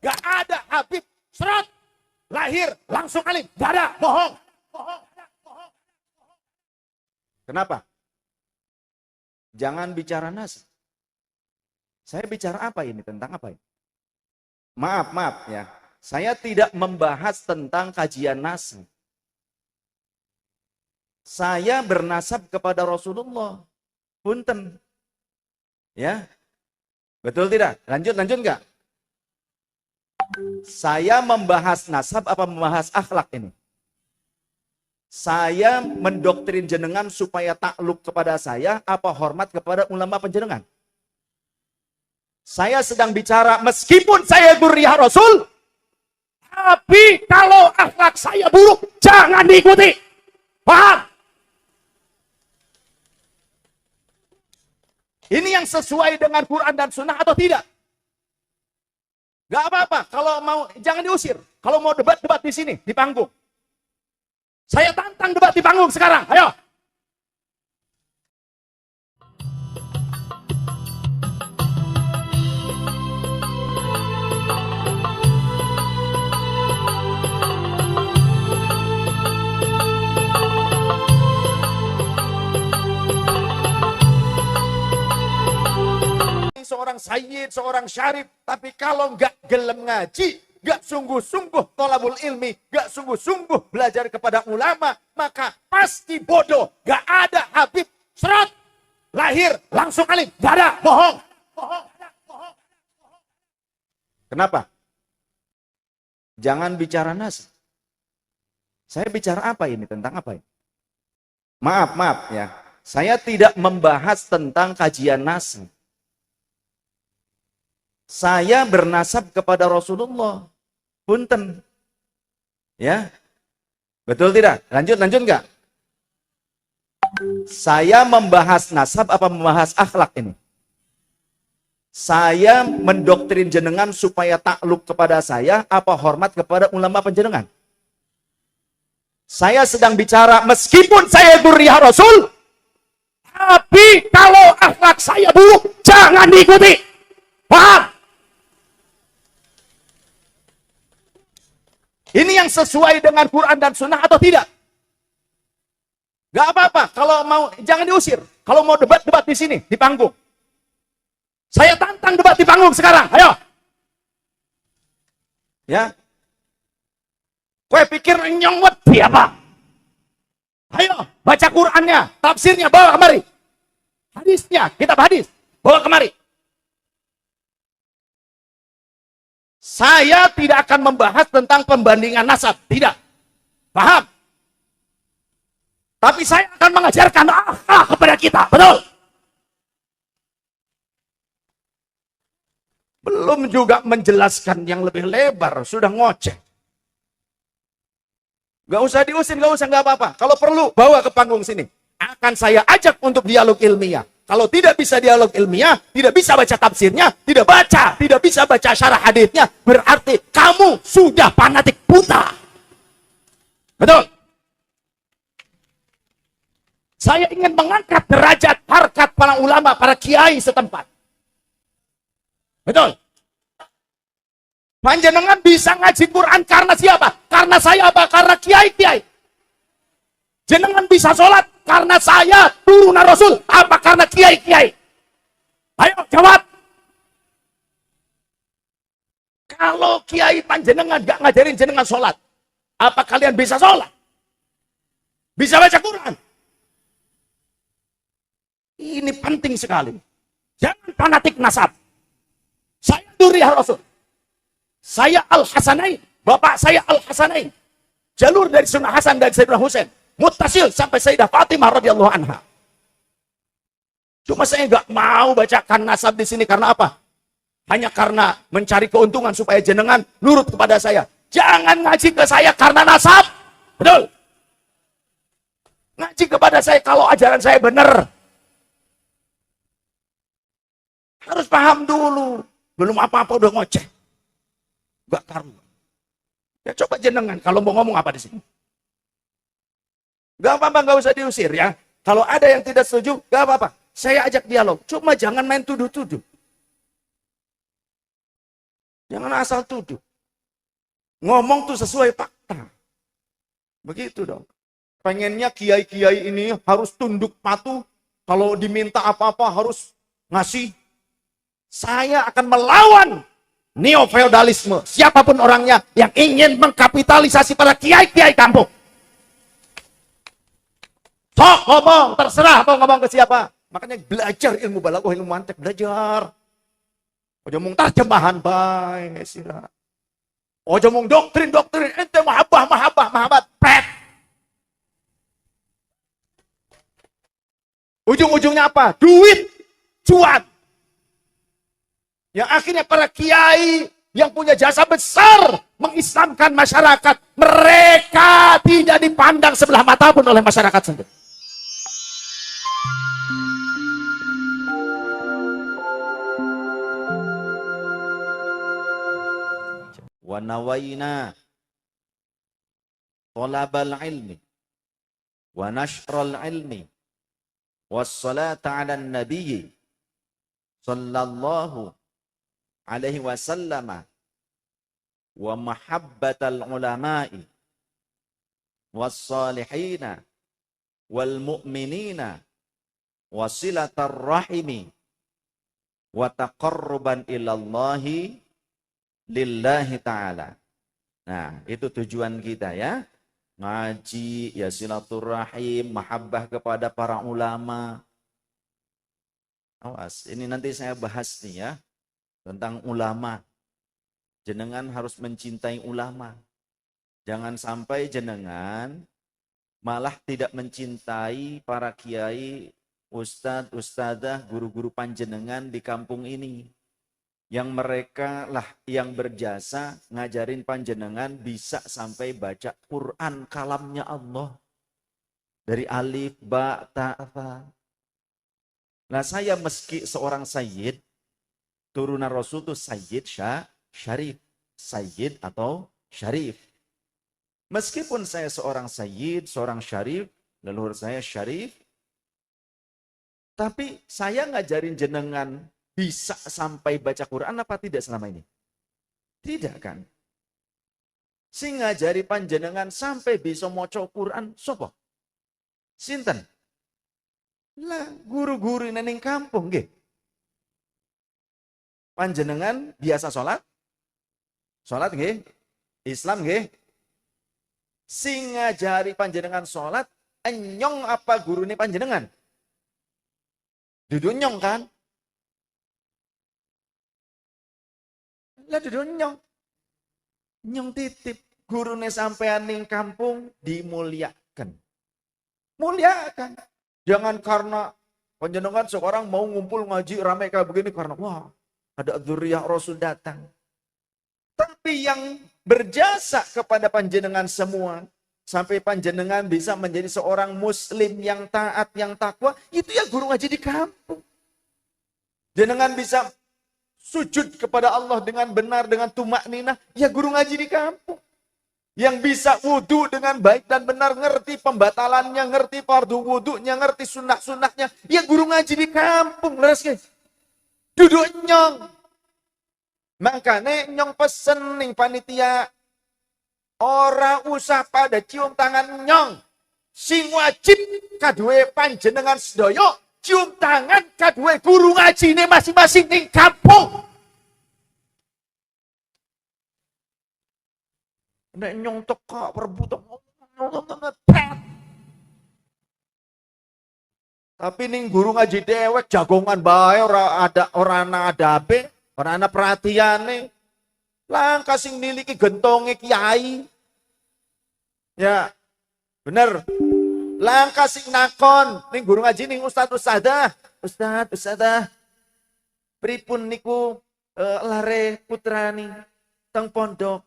Gak ada Habib serot lahir langsung alim. Gak ada, bohong. Kenapa? Jangan bicara nas. Saya bicara apa ini? Tentang apa ini? Maaf ya. Saya tidak membahas tentang kajian nas. Saya bernasab kepada Rasulullah. Punten. Ya. Betul tidak? Lanjut enggak? Saya membahas nasab apa membahas akhlak ini? Saya mendoktrin jenengan supaya takluk kepada saya apa hormat kepada ulama penjenengan? Saya sedang bicara meskipun saya dzurriyyah Rasul, tapi kalau akhlak saya buruk jangan diikuti. Paham? Ini yang sesuai dengan Quran dan Sunnah atau tidak? Gak apa-apa. Kalau mau, jangan diusir. Kalau mau debat di sini, di panggung. Saya tantang debat di panggung sekarang. Ayo. Seorang sayyid, seorang syarif, tapi kalau nggak gelem ngaji, nggak sungguh-sungguh thalabul ilmi, nggak sungguh-sungguh belajar kepada ulama, maka pasti bodoh. Nggak ada Habib serot lahir langsung alim. Nggak ada, bohong. Kenapa? Jangan bicara nas. Saya bicara apa ini? Tentang apa ini? Maaf ya. Saya tidak membahas tentang kajian nas. Saya bernasab kepada Rasulullah. Punten. Ya. Betul tidak? Lanjut enggak? Saya membahas nasab apa membahas akhlak ini? Saya mendoktrin jenengan supaya takluk kepada saya apa hormat kepada ulama penjenengan? Saya sedang bicara meskipun saya dzurriyyah Rasul, tapi kalau akhlak saya buruk jangan diikuti. Paham? Ini yang sesuai dengan Quran dan Sunnah atau tidak? Gak apa-apa. Kalau mau, jangan diusir. Kalau mau debat di sini, di panggung. Saya tantang debat di panggung sekarang. Ayo. Ya. Kowe pikir nyongwet apa? Ayo, baca Qurannya, tafsirnya, bawa kemari. Hadisnya, kitab hadis, bawa kemari. Saya tidak akan membahas tentang pembandingan nasab. Tidak. Paham? Tapi saya akan mengajarkan akhlak kepada kita. Betul? Belum juga menjelaskan yang lebih lebar. Sudah ngoceh. Gak usah diusir, gak apa-apa. Kalau perlu, bawa ke panggung sini. Akan saya ajak untuk dialog ilmiah. Kalau tidak bisa dialog ilmiah, tidak bisa baca tafsirnya, tidak bisa baca syarah hadisnya, berarti kamu sudah fanatik buta. Betul? Saya ingin mengangkat derajat harkat para ulama, para kiai setempat. Betul? Panjenengan bisa ngaji Quran karena siapa? Karena saya apa? Karena kiai-kiai. Jenengan bisa sholat karena saya turunan Rasul. Apa karena kiai-kiai? Ayo jawab. Kalau kiai panjenengan gak ngajarin jenengan sholat, apa kalian bisa sholat? Bisa baca Quran? Ini penting sekali. Jangan fanatik nasab. Saya dzurriyyah Rasul. Saya Al-Hasanain. Bapak saya Al-Hasanain. Jalur dari Sunnah Hasan dan Sayyidina Husain. Muttasil sampai Sayyidah Fatimah radhiyallahu anha. Cuma saya nggak mau bacakan nasab di sini karena apa? Hanya karena mencari keuntungan supaya jenengan nurut kepada saya. Jangan ngaji ke saya karena nasab. Betul? Ngaji kepada saya kalau ajaran saya benar. Harus paham dulu. Belum apa-apa udah ngoceh. Gak karuan. Ya coba jenengan kalau mau ngomong apa di sini. Gak apa-apa, gak usah diusir ya. Kalau ada yang tidak setuju, gak apa-apa. Saya ajak dialog. Cuma jangan main tuduh-tuduh. Jangan asal tuduh. Ngomong tuh sesuai fakta. Begitu dong. Pengennya kiai-kiai ini harus tunduk patuh. Kalau diminta apa-apa harus ngasih. Saya akan melawan neo-feodalisme. Siapapun orangnya yang ingin mengkapitalisasi para kiai-kiai kampung. Sok ngomong, terserah mau ngomong ke siapa. Makanya belajar ilmu balaghah, ilmu mantek, belajar. Ojo mung terjemahan bae sira. Ojo mung doktrin, ente mahabbah, pret. Ujung-ujungnya apa? Duit, cuan. Yang akhirnya para kiai yang punya jasa besar mengislamkan masyarakat, mereka tidak dipandang sebelah mata pun oleh masyarakat sendiri. Wa nawaina talabal ilmi wa nashral ilmi wassalata ala nabiyyi sallallahu alaihi wasallam wa mahabbatal ulama'i wassalihina wal mu'minina wasilatar rahimi wa taqarruban ilallahi lillahi ta'ala. Nah, itu tujuan kita ya. Ngaji, ya silaturahim, mahabbah kepada para ulama. Awas, ini nanti saya bahas nih ya. Tentang ulama. Jenengan harus mencintai ulama. Jangan sampai jenengan malah tidak mencintai para kiai, ustadz, ustadzah, guru-guru panjenengan di kampung ini. Yang mereka lah yang berjasa ngajarin panjenengan bisa sampai baca Quran kalamnya Allah. Dari alif, ba, ta, tha. Nah saya meski seorang sayyid, turunan Rasul itu sayyid, syarif. Sayyid atau syarif. Meskipun saya seorang sayyid, seorang syarif, leluhur saya syarif, tapi saya ngajarin jenengan bisa sampai baca Quran apa tidak selama ini? Tidak kan? Sing ngajari panjenengan sampai bisa maca Quran sapa? Sinten? Lah guru-guru ning kampung nggih. Panjenengan biasa salat? Salat nggih? Islam nggih? Sing ngajari panjenengan salat enyong apa gurune panjenengan? Dudu nyong kan? Lah dudu nyong. Nyong titip gurune sampean ning kampung dimuliakan. Muliakan. Jangan karena panjenengan sekarang mau ngumpul ngaji rame kayak begini karena wah, ada dzurriyyah Rasul datang. Tapi yang berjasa kepada panjenengan semua sampai panjenengan bisa menjadi seorang muslim yang taat, yang takwa, itu ya guru ngaji di kampung. Jenengan bisa sujud kepada Allah dengan benar, dengan tumak ninah, ya guru ngaji di kampung. Yang bisa wudhu dengan baik dan benar, ngerti pembatalannya, ngerti fardu wudhunya, ngerti sunnah-sunnahnya, ya guru ngaji di kampung. Leres guys. Duduk nyong. Makanya nyong pesen nih panitia, ora usah pada cium tangan nyong. Sing wajib kadue panjenengan sedoyo, cium tangan kadue guru ngaji ini masing-masing ning kampung. Nek nyong teka perebutan. Tapi ning guru ngaji dewek jagongan bae ora ana adabe, ora ana perhatiane. Langkah sing niliki gentonge kiai. Ya. Bener. Langkah sing nakon ning guru ngaji ning ustadz-ustadzah. Ustadz-ustadzah. Pripun niku lare putrani teng pondok?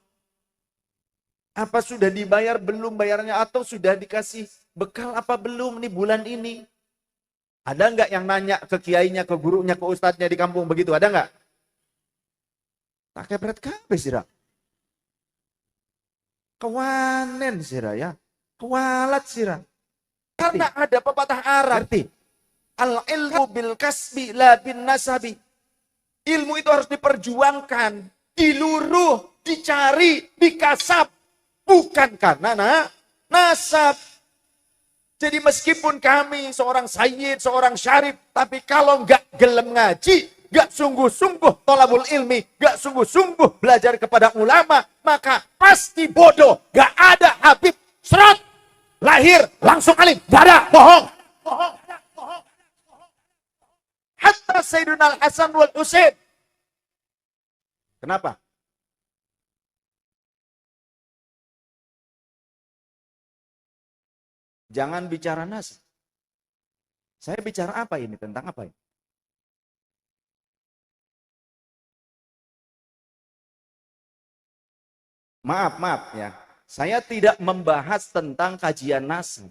Apa sudah dibayar belum bayarnya atau sudah dikasih bekal apa belum nih bulan ini? Ada nggak yang nanya ke kiainya, ke gurunya, ke ustadznya di kampung begitu? Ada nggak? Tak kepret kabeh sira. Kewanen sira ya. Kewalat sira. Karena ada pepatah Arab. Al-ilmu bil kasbi la bin nasabi. Ilmu itu harus diperjuangkan. diluruh, dicari, dikasap. Bukan karena nasab. Jadi meskipun kami seorang sayyid, seorang syarif, tapi kalau nggak gelem ngaji, nggak sungguh-sungguh tolabul ilmi, nggak sungguh-sungguh belajar kepada ulama, maka pasti bodoh. Nggak ada Habib serot lahir langsung alim, nggak ada, bohong. Hatta Sayyidina Al-Hasan wal Husain. Kenapa? Jangan bicara nas. Saya bicara apa ini? Tentang apa ini? Maaf ya. Saya tidak membahas tentang kajian nasab.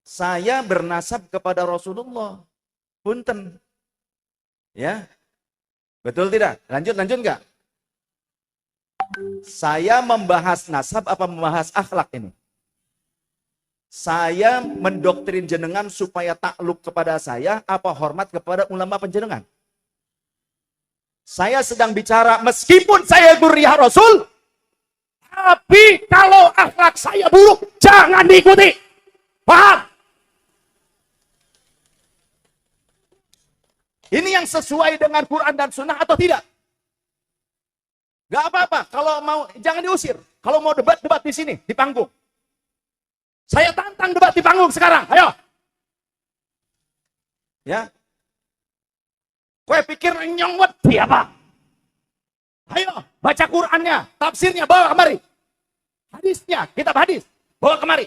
Saya bernasab kepada Rasulullah. Punten. Ya. Betul tidak? Lanjut enggak? Saya membahas nasab apa membahas akhlak ini? Saya mendoktrin jenengan supaya takluk kepada saya apa hormat kepada ulama penjenengan? Saya sedang bicara meskipun saya dzurriyyah Rasul, tapi kalau akhlak saya buruk, jangan diikuti. Paham? Ini yang sesuai dengan Quran dan Sunnah atau tidak? Gak apa-apa. Kalau mau, jangan diusir. Kalau mau debat di sini, di panggung. Saya tantang debat di panggung sekarang. Ayo. Ya. Kue pikir nyongwet siapa? Ayo, baca Qur'annya, tafsirnya bawa kemari. Hadisnya, kitab hadis, bawa kemari.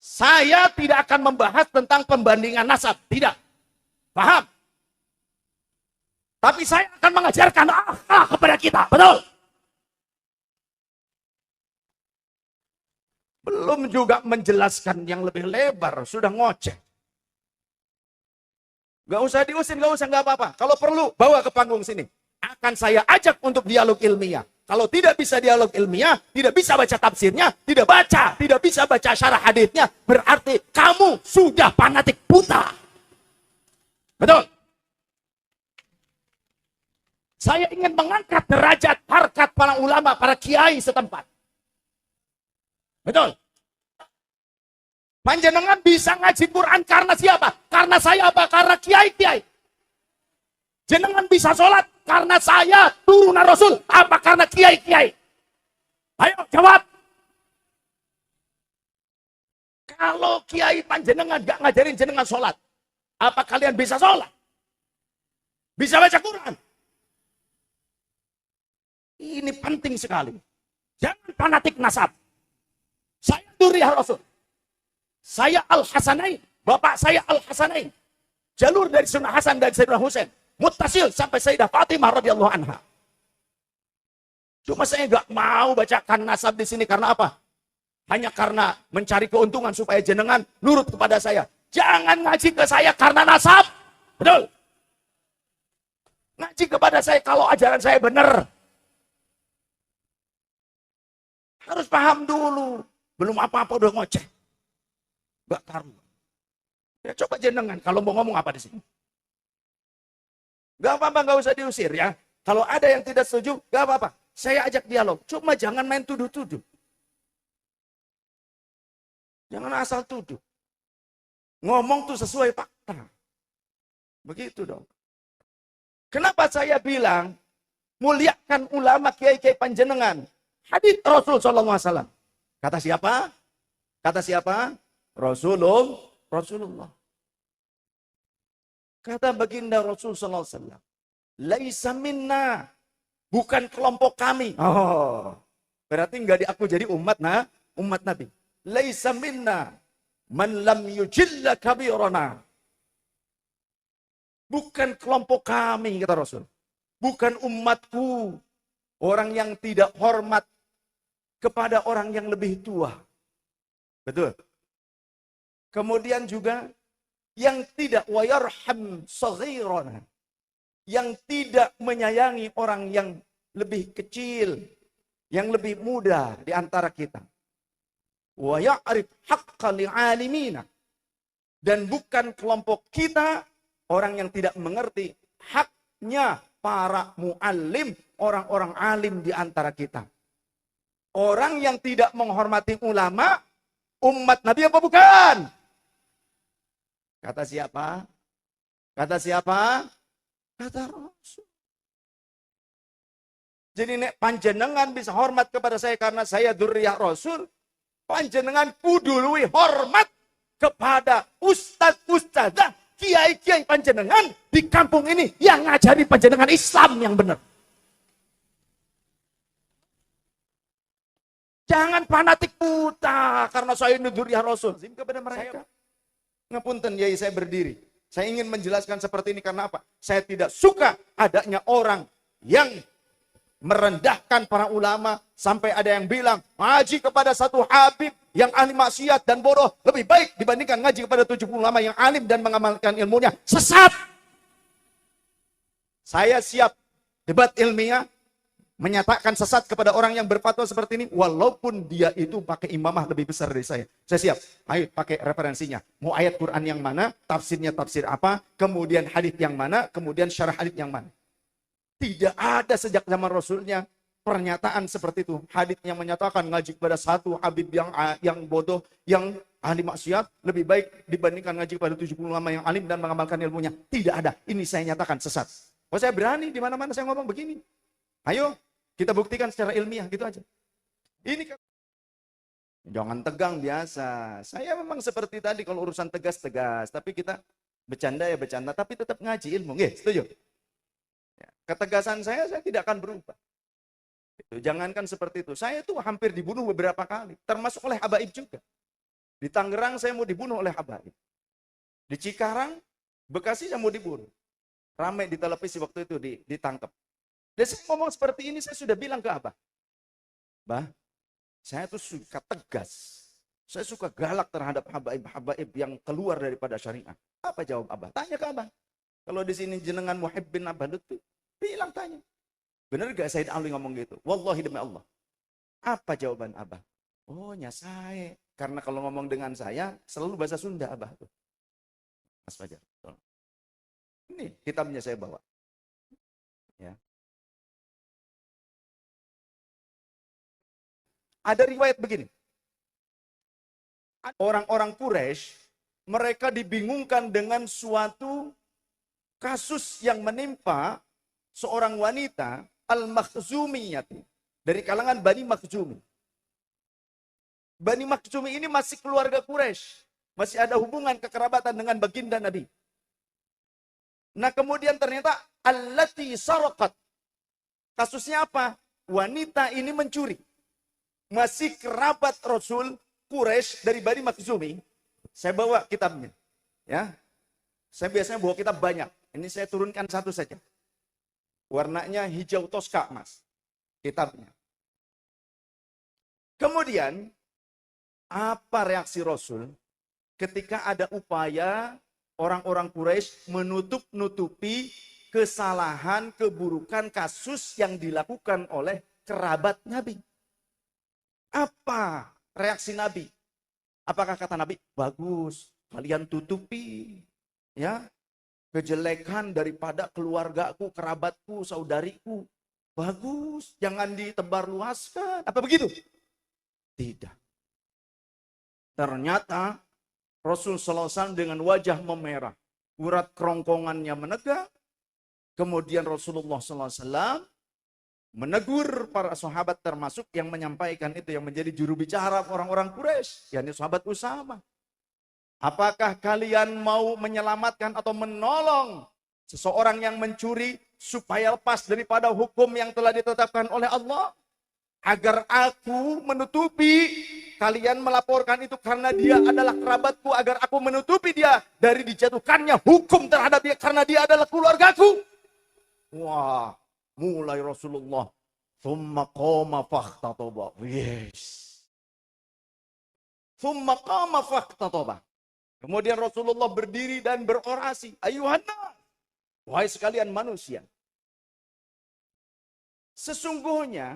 Saya tidak akan membahas tentang pembandingan nasab, tidak. Paham? Tapi saya akan mengajarkan akhlak kepada kita, betul? Belum juga menjelaskan yang lebih lebar, sudah ngoceh. Gak usah diusir, gak apa-apa. Kalau perlu, bawa ke panggung sini. Akan saya ajak untuk dialog ilmiah. Kalau tidak bisa dialog ilmiah, tidak bisa baca tafsirnya, tidak bisa baca syarah haditsnya, berarti kamu sudah fanatik buta. Betul? Saya ingin mengangkat derajat harkat para ulama, para kiai setempat. Betul. Panjenengan bisa ngaji Quran karena siapa? Karena saya apa? Karena kiai-kiai. Jenengan bisa sholat karena saya turunan Rasul. Apa? Karena kiai-kiai. Ayo jawab. Kalau kiai panjenengan gak ngajarin jenengan sholat, apa kalian bisa sholat? Bisa baca Quran? Ini penting sekali. Jangan fanatik nasab. Saya dzurriyyah Rasul. Saya Al-Hasanain. Bapak saya Al-Hasanain. Jalur dari Sunnah Hasan dan Sayyidina Husain. Muttasil sampai Sayyidah Fatimah radhiyallahu anha. Cuma saya nggak mau bacakan nasab di sini karena apa? Hanya karena mencari keuntungan supaya jenengan nurut kepada saya. Jangan ngaji ke saya karena nasab. Betul. Ngaji kepada saya kalau ajaran saya benar. Harus paham dulu. Belum apa-apa udah ngoceh. Gak karuan. Ya coba jenengan kalau mau ngomong apa di sini. Gak apa-apa, gak usah diusir ya. Kalau ada yang tidak setuju, gak apa-apa. Saya ajak dialog. Cuma jangan main tuduh-tuduh. Jangan asal tuduh. Ngomong tuh sesuai fakta. Begitu dong. Kenapa saya bilang muliakan ulama kiai-kiai panjenengan? Hadits Rasul SAW. Kata siapa? Kata siapa? Rasulullah. Kata baginda Rasul SAW. Laisa minna. Bukan kelompok kami. Oh, berarti nggak diaku jadi umat Nabi. Laisa minna. Man lam yujilla kabirana. Bukan kelompok kami, kata Rasul. Bukan umatku. Orang yang tidak hormat kepada orang yang lebih tua. Betul. Kemudian juga yang tidak wayarham saghirana. Yang tidak menyayangi orang yang lebih kecil, yang lebih muda di antara kita. Wa ya'rif haqqa li'alimina. Dan bukan kelompok kita Orang yang tidak mengerti haknya para muallim, orang-orang alim di antara kita. Orang yang tidak menghormati ulama, umat Nabi apa bukan? Kata siapa? Kata siapa? Kata Rasul. Jadi nek panjenengan bisa hormat kepada saya karena saya dzurriyyah Rasul, panjenengan kudu luwih hormat kepada ustadz-ustadzah, kiai-kiai panjenengan di kampung ini yang ngajari panjenengan Islam yang benar. Jangan fanatik buta karena saya dzurriyyah Rasul. Kepada mereka. Ngapunten yai, saya berdiri. Saya ingin menjelaskan seperti ini karena apa? Saya tidak suka adanya orang yang merendahkan para ulama sampai ada yang bilang ngaji kepada satu habib yang ahli maksiat dan bodoh lebih baik dibandingkan ngaji kepada 70 ulama yang alim dan mengamalkan ilmunya. Sesat. Saya siap debat ilmiah menyatakan sesat kepada orang yang berfatwa seperti ini, walaupun dia itu pakai imamah lebih besar dari saya. Saya siap. Ayo pakai referensinya. Mau ayat Quran yang mana, tafsirnya tafsir apa, kemudian hadis yang mana, kemudian syarah hadis yang mana. Tidak ada sejak zaman Rasulnya pernyataan seperti itu. Hadis yang menyatakan ngaji kepada satu habib yang bodoh, yang ahli maksiat lebih baik dibandingkan ngaji kepada 70 ulama yang alim dan mengamalkan ilmunya. Tidak ada. Ini saya nyatakan sesat. Oh, saya berani di mana-mana saya ngomong begini. Ayo, kita buktikan secara ilmiah, gitu aja. Ini kan. Jangan tegang biasa. Saya memang seperti tadi kalau urusan tegas-tegas. Tapi kita bercanda ya bercanda. Tapi tetap ngaji ilmu. Nggih, setuju? Ya, ketegasan saya tidak akan berubah. Itu, jangankan seperti itu. Saya tuh hampir dibunuh beberapa kali. Termasuk oleh habaib juga. Di Tangerang saya mau dibunuh oleh habaib. Di Cikarang, Bekasi saya mau dibunuh. Ramai di televisi waktu itu ditangkap. Dan saya ngomong seperti ini, saya sudah bilang ke Abah. Bah, saya tuh suka tegas. Saya suka galak terhadap habaib-habaib yang keluar daripada syariat. Apa jawab Abah? Tanya ke Abah. Kalau di sini jenengan muhibbin Abah Lutfi, bilang tanya. Benar gak Said Alwi ngomong gitu? Wallahi demi Allah. Apa jawaban Abah? Oh, nyasai. Karena kalau ngomong dengan saya, selalu bahasa Sunda Abah tuh. Mas Fajar. Ini kitabnya saya bawa. Ya. Ada riwayat begini. Orang-orang Quraisy, mereka dibingungkan dengan suatu kasus yang menimpa seorang wanita Al-Makhzumiyah dari kalangan Bani Makhzumi. Bani Makhzumi ini masih keluarga Quraisy, masih ada hubungan kekerabatan dengan baginda Nabi. Nah, kemudian ternyata allati saraqat. Kasusnya apa? Wanita ini mencuri. Masih kerabat Rasul Quraisy dari Bani Makhzumi. Saya bawa kitabnya. Ya. Saya biasanya bawa kitab banyak. Ini saya turunkan satu saja. Warnanya hijau toska, Mas. Kitabnya. Kemudian, apa reaksi Rasul ketika ada upaya orang-orang Quraisy menutup-nutupi kesalahan, keburukan, kasus yang dilakukan oleh kerabat Nabi? Apa reaksi Nabi? Apakah kata Nabi, bagus, kalian tutupi ya kejelekan daripada keluargaku, kerabatku, saudariku. Bagus, jangan ditebarluaskan. Apa begitu? Tidak. Ternyata Rasul SAW dengan wajah memerah, urat kerongkongannya menegak. Kemudian Rasulullah SAW menegur para sahabat termasuk yang menyampaikan itu, yang menjadi juru bicara orang-orang Quraisy, yakni sahabat Usama. Apakah kalian mau menyelamatkan atau menolong seseorang yang mencuri supaya lepas daripada hukum yang telah ditetapkan oleh Allah? Agar aku menutupi, kalian melaporkan itu karena dia adalah kerabatku, agar aku menutupi dia dari dijatuhkannya hukum terhadap dia karena dia adalah keluargaku. Wah, mulai Rasulullah thumma qama fakhtatoba. Yes. Thumma qama fakhtatoba. Kemudian Rasulullah berdiri dan berorasi. Ayuhanna, wahai sekalian manusia. Sesungguhnya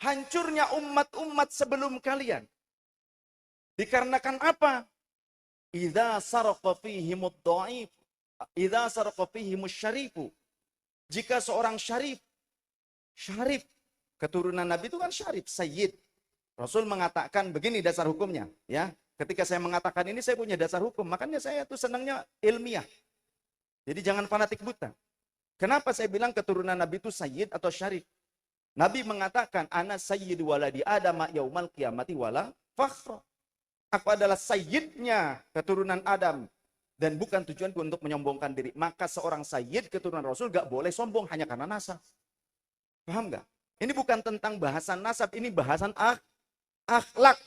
hancurnya umat-umat sebelum kalian dikarenakan apa? idza saraqa fihimud dhaif, idza saraqa fihimus syarifu. Jika seorang syarif, keturunan Nabi itu kan syarif, sayyid. Rasul mengatakan begini dasar hukumnya, ya. Ketika saya mengatakan ini saya punya dasar hukum, makanya saya tuh senangnya ilmiah. Jadi jangan fanatik buta. Kenapa saya bilang keturunan Nabi itu sayyid atau syarif? Nabi mengatakan, ana sayyid waladi Adam yaumal qiyamati wala fakhra. Aku adalah sayyidnya keturunan Adam. Dan bukan tujuanku untuk menyombongkan diri. Maka seorang sayyid keturunan Rasul gak boleh sombong hanya karena nasab. Paham gak? Ini bukan tentang bahasan nasab, ini bahasan akhlak.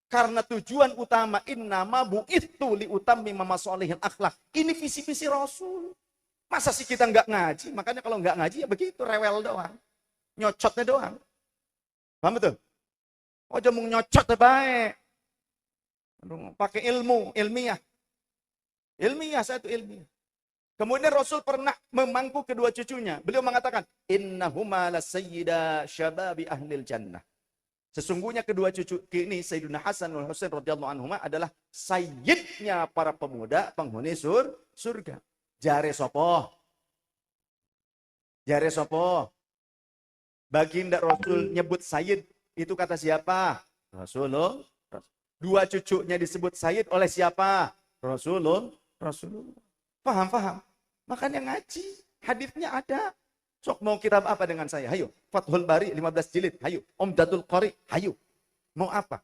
Karena tujuan utama innama bu'ithu liutammima masalihil akhlak. Ini visi-visi Rasul. Masa sih kita nggak ngaji? Makanya kalau nggak ngaji ya begitu, rewel doang. Nyocotnya doang. Paham betul? Oh, jangan nyocot ya baik. Pakai ilmu, ilmiah. Ilmiah, saya itu ilmiah. Kemudian Rasul pernah memangku kedua cucunya. Beliau mengatakan, innahuma lasayyida syababi ahlil jannah. Sesungguhnya kedua cucu ini, Sayyidina Hasan dan Husain radhiyallahu anhuma adalah sayyidnya para pemuda penghuni surga. Jare sopo? Jare sopo? Baginda Rasul nyebut sayyid, itu kata siapa? Rasulullah. Dua cucunya disebut sayyid oleh siapa? Rasulullah. Paham. Makanya ngaji. Hadisnya ada. Sok mau kitab apa dengan saya? Hayo. Fathul Bari 15 jilid. Hayo. Umdatul Qari. Hayo. Mau apa?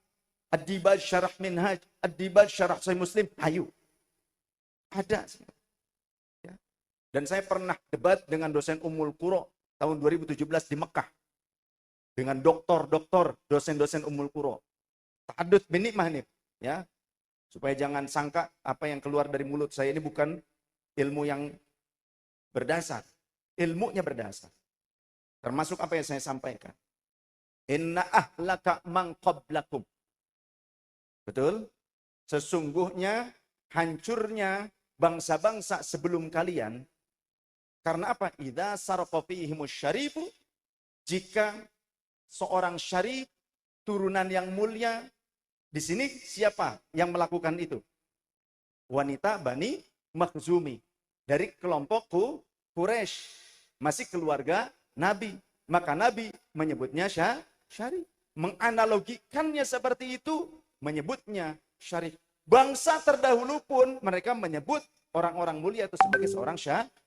Ad-Dibaj Syarah Minhaj. Ad-Dibaj Syarah Sahih Muslim. Hayo. Ada. Ya. Dan saya pernah debat dengan dosen Ummul Qura tahun 2017 di Mekah. Dengan doktor-doktor, dosen-dosen Ummul Qura. Ta'adud bin nikmah nih. Ya. Supaya jangan sangka apa yang keluar dari mulut saya ini bukan ilmu yang berdasar. Ilmunya berdasar. Termasuk apa yang saya sampaikan. Inna ahlaka man qablakum. Betul? Sesungguhnya hancurnya bangsa-bangsa sebelum kalian. Karena apa? Idza saraqa fihimus syarifu. Jika seorang syarif, turunan yang mulia, di sini siapa yang melakukan itu? Wanita Bani Makhzumi. Dari kelompok Quraisy. Masih keluarga Nabi. Maka Nabi menyebutnya syarif. Menganalogikannya seperti itu, menyebutnya syarif. Bangsa terdahulu pun mereka menyebut orang-orang mulia itu sebagai seorang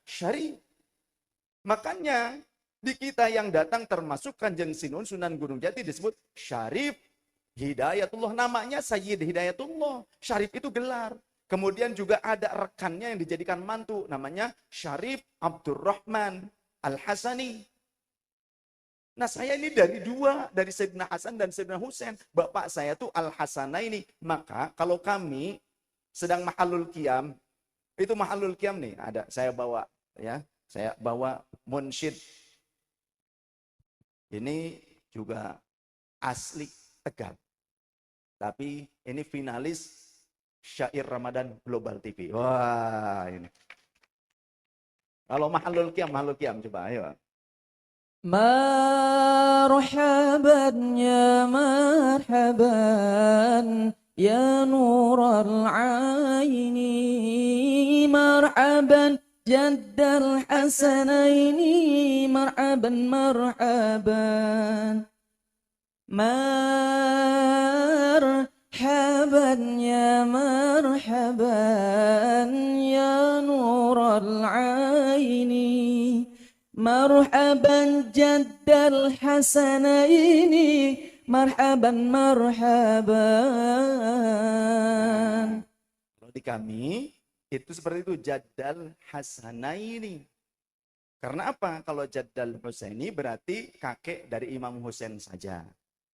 syarif. Makanya di kita yang datang termasuk Kanjeng Sinun Sunan Gunung Jati disebut Syarif Hidayatullah, namanya Sayyid Hidayatullah. Syarif itu gelar. Kemudian juga ada rekannya yang dijadikan mantu, namanya Syarif Abdurrahman Al-Hasani. Nah, saya ini dari dua, dari Sayyidina Hasan dan Sayyidina Husain. Bapak saya tuh Al-Hasanaini. Maka kalau kami sedang mahalul qiyam, itu mahalul qiyam nih, ada saya bawa ya. Saya bawa munsyid. Ini juga asli Tegal. Tapi ini finalis Syair Ramadan Global TV. Wah, ini. Kalau mahalul qiyam coba ayo. Marhaban ya marhaban ya nural aini marhaban jaddal hasanaini marhaban marhaban marhaban ya marhaban ya nural aini marhaban jaddal hasanaini marhaban marhaban. Kalau di kami itu seperti itu, jaddal hasanaini. Karena apa? Kalau jaddal husaini berarti kakek dari Imam Husain saja.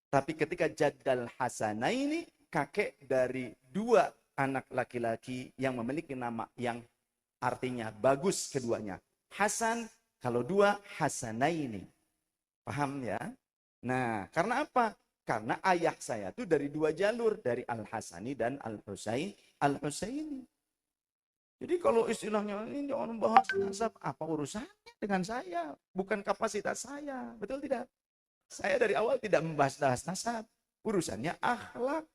Tapi ketika jaddal hasanaini, kakek dari dua anak laki-laki yang memiliki nama yang artinya bagus keduanya. Hasan, kalau dua Hasanaini. Paham ya? Nah, karena apa? Karena ayah saya itu dari dua jalur, dari Al-Hasani dan Al-Husaini. Jadi kalau istilahnya ini orang bahas nasab, apa urusannya dengan saya? Bukan kapasitas saya, betul tidak? Saya dari awal tidak membahas nasab. Urusannya akhlak.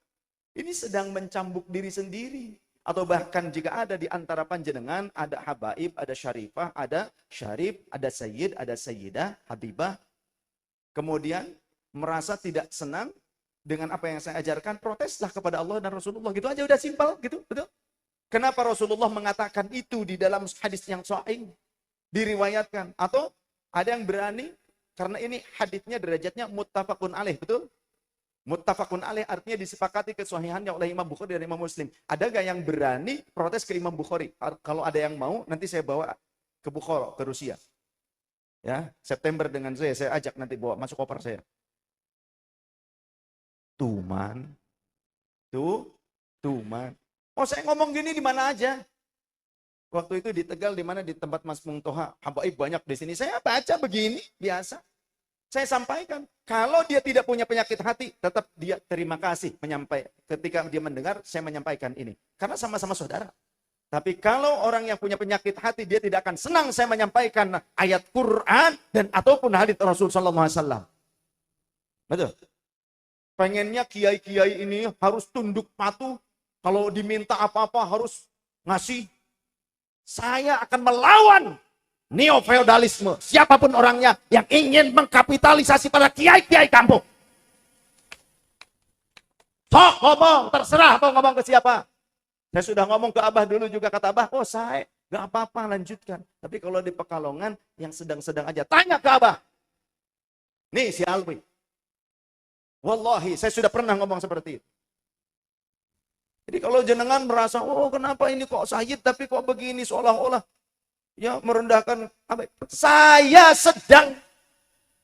Ini sedang mencambuk diri sendiri. Atau bahkan jika ada di antara panjenengan, ada habaib, ada syarifah, ada syarif, ada sayyid, ada sayyidah, habibah. Kemudian merasa tidak senang dengan apa yang saya ajarkan, proteslah kepada Allah dan Rasulullah. Gitu aja, udah simpel gitu, betul. Kenapa Rasulullah mengatakan itu di dalam hadis yang sahih, diriwayatkan? Atau ada yang berani, karena ini hadisnya derajatnya muttafaqun alaih, betul? Muttafaqun alaih artinya disepakati kesahihannya oleh Imam Bukhari dan Imam Muslim. Ada gak yang berani protes ke Imam Bukhari? Kalau ada yang mau, nanti saya bawa ke Bukhara, ke Rusia. Ya, September dengan saya ajak nanti bawa masuk koper saya. Tuman. Tuman. Oh, saya ngomong gini di mana aja. Waktu itu di Tegal, di mana di tempat Mas Mungtoha, habaib banyak di sini. Saya baca begini, biasa. Saya sampaikan, kalau dia tidak punya penyakit hati, tetap dia terima kasih menyampaikan. Ketika dia mendengar, saya menyampaikan ini. Karena sama-sama saudara. Tapi kalau orang yang punya penyakit hati, dia tidak akan senang saya menyampaikan ayat Quran dan ataupun hadits Rasul sallallahu alaihi wasallam. Betul? Pengennya kiai-kiai ini harus tunduk patuh. Kalau diminta apa-apa harus ngasih. Saya akan melawan neo-feodalisme, siapapun orangnya yang ingin mengkapitalisasi pada kiai-kiai kampung. Sok ngomong, terserah mau ngomong ke siapa. Saya sudah ngomong ke Abah dulu juga, kata Abah, oh saya gak apa-apa lanjutkan. Tapi kalau di Pekalongan yang sedang-sedang aja, tanya ke Abah. Nih si Alwi. Wallahi, saya sudah pernah ngomong seperti itu. Jadi kalau jenengan merasa, oh kenapa ini kok sayyid tapi kok begini, seolah-olah ya merendahkan apa? Saya sedang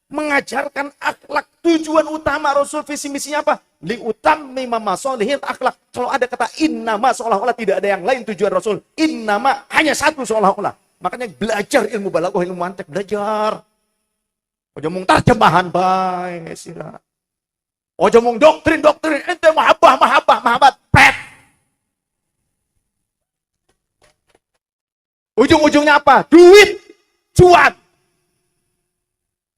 mengajarkan akhlak. Tujuan utama Rasul visi misinya apa? Liutammi masolihil akhlak. Kalau ada kata innama, seolah-olah tidak ada yang lain tujuan Rasul. Innama hanya satu seolah-olah. Makanya belajar ilmu balaghah, ilmu mantek, belajar. Ojo mung terjemahan bae sira. Ojo mung doktrin ente mahabbah pet. Ujung-ujungnya apa? Duit, cuan.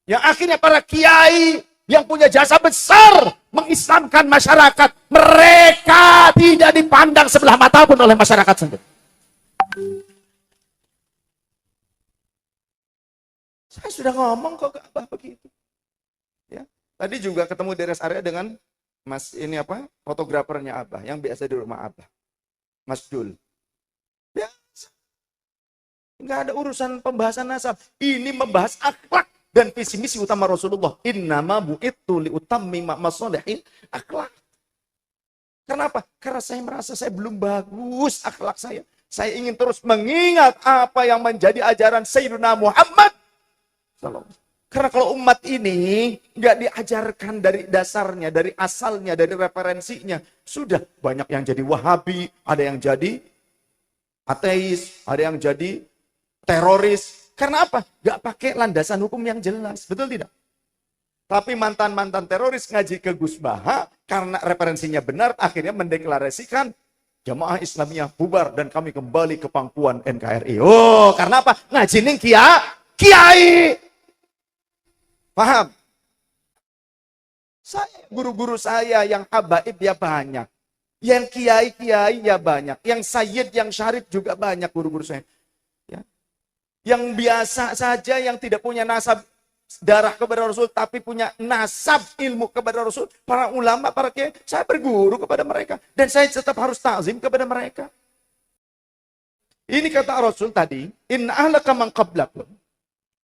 Yang akhirnya para kiai yang punya jasa besar mengislamkan masyarakat, mereka tidak dipandang sebelah mata pun oleh masyarakat sendiri. Saya sudah ngomong kok ke Abah begitu. Ya. Tadi juga ketemu di rest area dengan Mas ini apa? Fotografernya Abah yang biasa di rumah Abah. Mas Dul. Biasa. Enggak ada urusan pembahasan nasab. Ini membahas akhlak dan visi misi utama Rasulullah. Innama bu'ittu liutammima masalihin akhlak. Kenapa? Karena saya merasa saya belum bagus akhlak saya. Saya ingin terus mengingat apa yang menjadi ajaran Sayyidina Muhammad. Karena kalau umat ini nggak diajarkan dari dasarnya, dari asalnya, dari referensinya, sudah banyak yang jadi Wahabi, ada yang jadi ateis, ada yang jadi teroris. Karena apa? Gak pakai landasan hukum yang jelas. Betul tidak? Tapi mantan-mantan teroris ngaji ke Gus Baha, karena referensinya benar, akhirnya mendeklarasikan Jamaah Islamiyah bubar dan kami kembali ke pangkuan NKRI. Oh, karena apa? Ngaji ning kiai. Paham? Saya, guru-guru saya yang habaib ya banyak. Yang kiai-kiai ya banyak. Yang sayyid, yang syarif juga banyak guru-guru saya. Yang biasa saja, yang tidak punya nasab darah kepada Rasul, tapi punya nasab ilmu kepada Rasul. Para ulama, para kiai, saya berguru kepada mereka. Dan saya tetap harus ta'zim kepada mereka. Ini kata Rasul tadi, inna ahlaka man qablakum.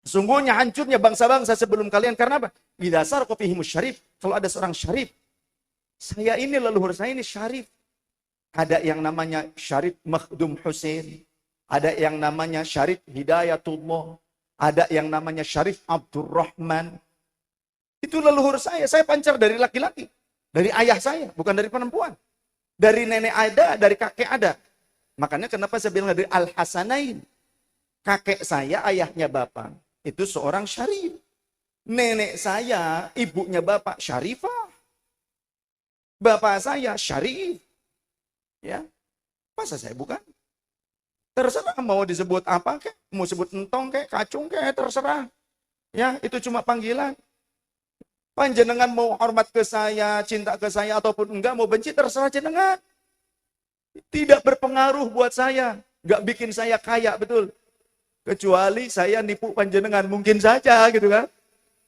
Sungguhnya hancurnya bangsa-bangsa sebelum kalian. Karena apa? Idza sarqa fihimus syarif. Kalau ada seorang syarif. Saya ini, leluhur saya ini syarif. Ada yang namanya Syarif Makhdum Husain. Ada yang namanya Syarif Hidayatullah. Ada yang namanya Syarif Abdurrahman. Itu leluhur saya. Saya pancar dari laki-laki. Dari ayah saya, bukan dari perempuan. Dari nenek ada, dari kakek ada. Makanya kenapa saya bilang dari Al-Hasanain. Kakek saya, ayahnya bapak. Itu seorang syarif. Nenek saya, ibunya bapak, syarifah. Bapak saya, syarif. Ya, masa saya bukan? Terserah mau disebut apa kek, mau sebut entong kek, kacung kek, terserah. Ya, itu cuma panggilan. Panjenengan mau hormat ke saya, cinta ke saya ataupun enggak, mau benci terserah jenengan. Tidak berpengaruh buat saya. Nggak bikin saya kaya, betul. Kecuali saya nipu panjenengan, mungkin saja gitu kan.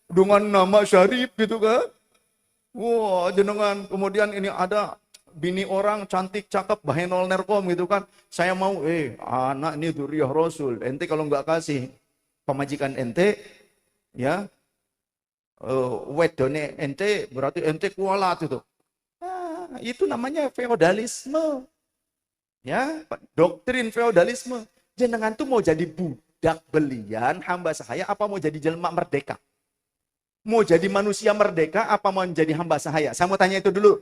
Dengan nama Syarif gitu kan. Wah, jenengan kemudian ini ada bini orang cantik, cakep, bahenol nerkom gitu kan. Saya mau, anak ini Dzurriyyah Rasul. Ente kalau nggak kasih pemajikan ente, ya, wedone ente, berarti ente kualat itu. Nah, itu namanya feodalisme. Ya, doktrin feodalisme. Jenengan tuh mau jadi budak belian, hamba sahaya, apa mau jadi jelma merdeka? Mau jadi manusia merdeka, apa mau menjadi hamba sahaya? Saya mau tanya itu dulu.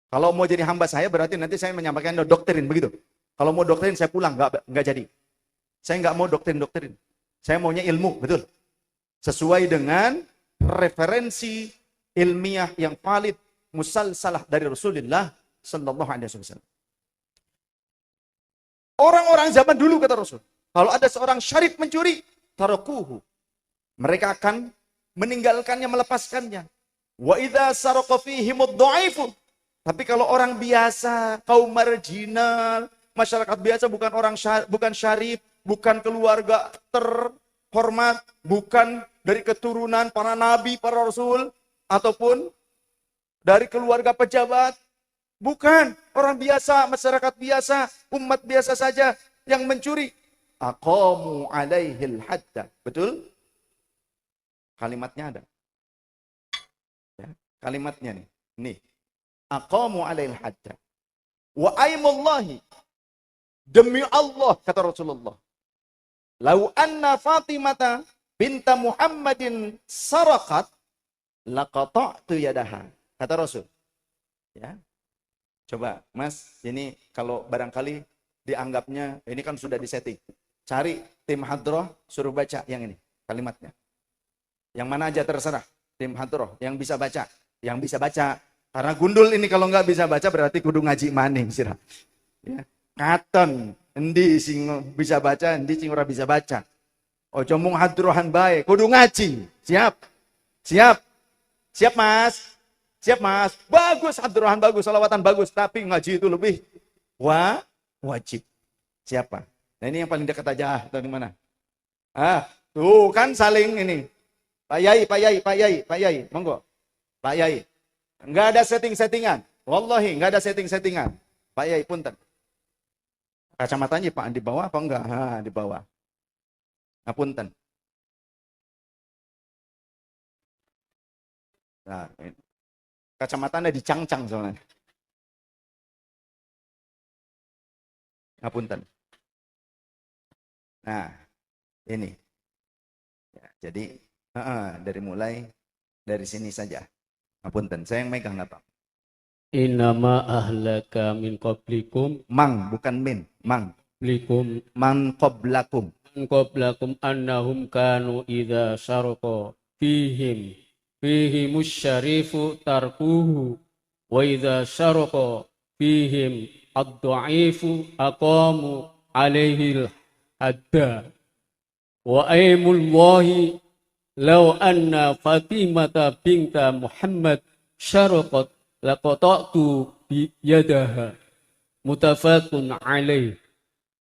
Kalau mau jadi hamba sahaya, berarti nanti saya menyampaikan doktrin, begitu. Kalau mau doktrin, saya pulang, nggak jadi. Saya nggak mau doktrin-doktrin. Saya maunya ilmu, betul. Sesuai dengan referensi ilmiah yang valid, musalsalah dari Rasulullah Sallallahu Alaihi Wasallam. Orang-orang zaman dulu, kata Rasul, kalau ada seorang syarif mencuri, tarakuhu. Mereka akan meninggalkannya, melepaskannya. Wa idza saraqa fihimud dha'ifu. Tapi kalau orang biasa, kaum marginal, masyarakat biasa, bukan syarif, bukan keluarga terhormat, bukan dari keturunan para nabi, para rasul, ataupun dari keluarga pejabat, bukan orang biasa, masyarakat biasa, umat biasa saja yang mencuri. Aqamu alaihil hadda. Betul? Kalimatnya ada. Ya, kalimatnya nih. Nih. Aqamu alaihil hadda. Wa aimullahi. Demi Allah, kata Rasulullah. Lau anna Fatimata binta Muhammadin sarakat, laqata'tu yadaha. Kata Rasul. Ya. Coba, Mas, ini kalau barangkali dianggapnya, ini kan sudah disetting. Cari tim hadroh, suruh baca yang ini, kalimatnya. Yang mana aja terserah, tim hadroh, yang bisa baca. Yang bisa baca. Karena gundul ini kalau nggak bisa baca, berarti kudu ngaji maning. Sirah. Ya. Katon, endi sing bisa baca, endi sing ora bisa baca. Ojo mung hadrohan bae, kudu ngaji. Siap? Siap? Siap, Mas? Siap, Mas? Bagus, hadrohan bagus, salawatan bagus. Tapi ngaji itu lebih wajib. Siapa? Nah ini yang paling dekat aja. Atau di mana? Tuh kan saling ini. Pak Yai. Monggo. Pak Yai. Enggak ada setting-settingan. Wallahi, enggak ada setting-settingan. Pak Yai, punten. Kacamatanya Pak, di bawah apa enggak? Di bawah. Punten. Nah, ini. Kacamatanya dicangcang soalnya. Ngapunten. Nah, ini. Ya, jadi, dari mulai dari sini saja. Ngapunten, saya yang megang apa? Innama ahlaka min qablikum. Mang, bukan min. Mang. Blikum. Man qablakum. Man qablakum annahum kanu idha syarqa fihimus syarifu tarkuhu. Wa idha syarqa fihim ad-dha'ifu aqamu alaihil hadda. Wa aimullahi law anna Fatimata binta Muhammad syarqat laqata'tu biyadaha. Mutafaqun alaih.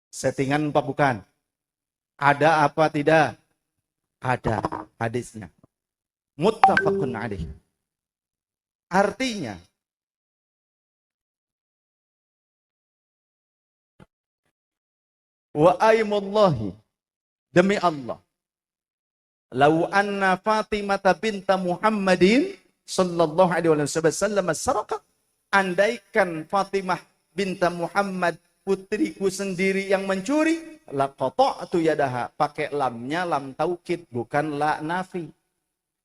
Settingan apa bukan? Ada apa tidak? Ada hadisnya. Muttafaqun alaih. Artinya, wa aimullahi, demi Allah, lau anna Fatimata binta Muhammadin sallallahu alaihi wasallam sarakat, andaikan Fatimah binta Muhammad, putriku sendiri yang mencuri, laqata'tu yadaha, pakai lamnya lam taukid, bukan la nafi.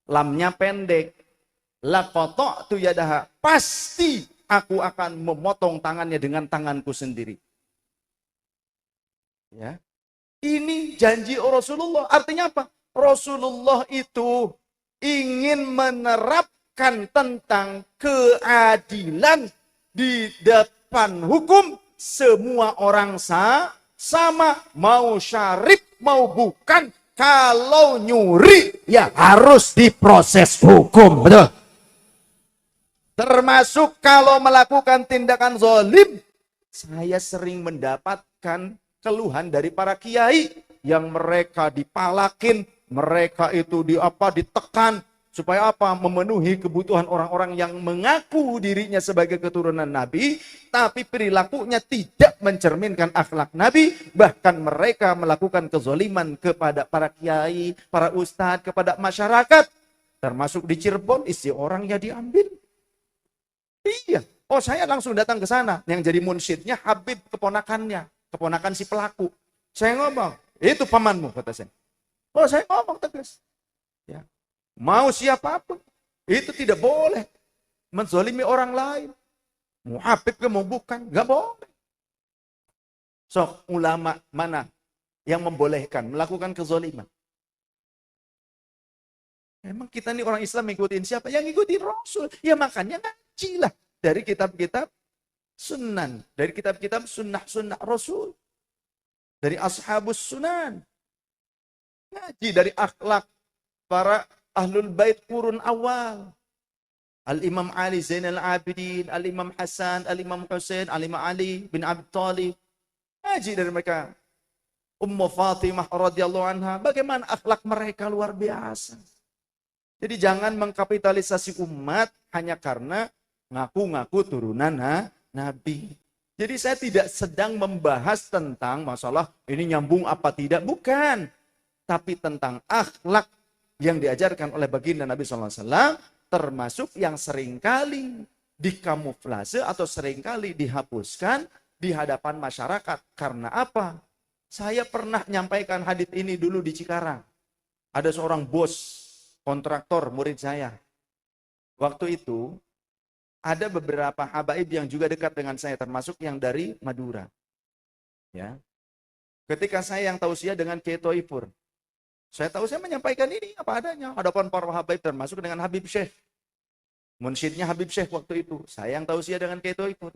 Lamnya pendek. Laqata'tu yadaha, pasti aku akan memotong tangannya dengan tanganku sendiri. Ya. Ini janji Rasulullah. Artinya apa? Rasulullah itu ingin menerapkan tentang keadilan di depan hukum. Semua orang sama, mau syarif mau bukan. Kalau nyuri ya harus diproses hukum, betul. Termasuk kalau melakukan tindakan zalim, Saya sering mendapatkan keluhan dari para kiai yang mereka dipalakin, mereka itu ditekan supaya apa? Memenuhi kebutuhan orang-orang yang mengaku dirinya sebagai keturunan Nabi, tapi perilakunya tidak mencerminkan akhlak Nabi, bahkan mereka melakukan kezoliman kepada para kiai, para ustadz, kepada masyarakat. Termasuk di Cirebon, istri orang ya diambil. Iya. Oh, saya langsung datang ke sana. Yang jadi munsyidnya Habib, keponakan si pelaku. Saya ngomong, itu pamanmu, kata saya. Oh, saya ngomong tegas. Ya. Mau siapapun, itu tidak boleh menzalimi orang lain. Mau Habib ke mau bukan, nggak boleh. So, ulama mana yang membolehkan melakukan kezaliman? Emang kita nih orang Islam ngikutin siapa? Yang ngikutin Rasul. Ya makanya ngaji lah dari kitab-kitab sunan, dari kitab-kitab sunnah-sunnah Rasul, dari ashabus sunan. Ngaji dari akhlak para ahlul bait qurun awal. Al-Imam Ali Zainal Abidin, Al-Imam Hasan, Al-Imam Husain, Al-Imam Ali bin Abi Thalib. Ngaji dari mereka. Ummu Fatimah radhiyallahu anha, bagaimana akhlak mereka luar biasa. Jadi jangan mengkapitalisasi umat hanya karena ngaku-ngaku turunan Nabi. Jadi saya tidak sedang membahas tentang masalah ini nyambung apa tidak, bukan. Tapi tentang akhlak yang diajarkan oleh baginda Nabi SAW, termasuk yang seringkali dikamuflase atau seringkali dihapuskan di hadapan masyarakat. Karena apa? Saya pernah menyampaikan hadits ini dulu di Cikarang. Ada seorang bos kontraktor murid saya. Waktu itu ada beberapa habaib yang juga dekat dengan saya, termasuk yang dari Madura. Ya. Ketika saya yang tausiah dengan Kiai Toifur, saya menyampaikan ini apa adanya, hadapan para habaib termasuk dengan Habib Syekh. Munsyidnya Habib Syekh waktu itu, saya yang tausiah dengan Kiai Toifur.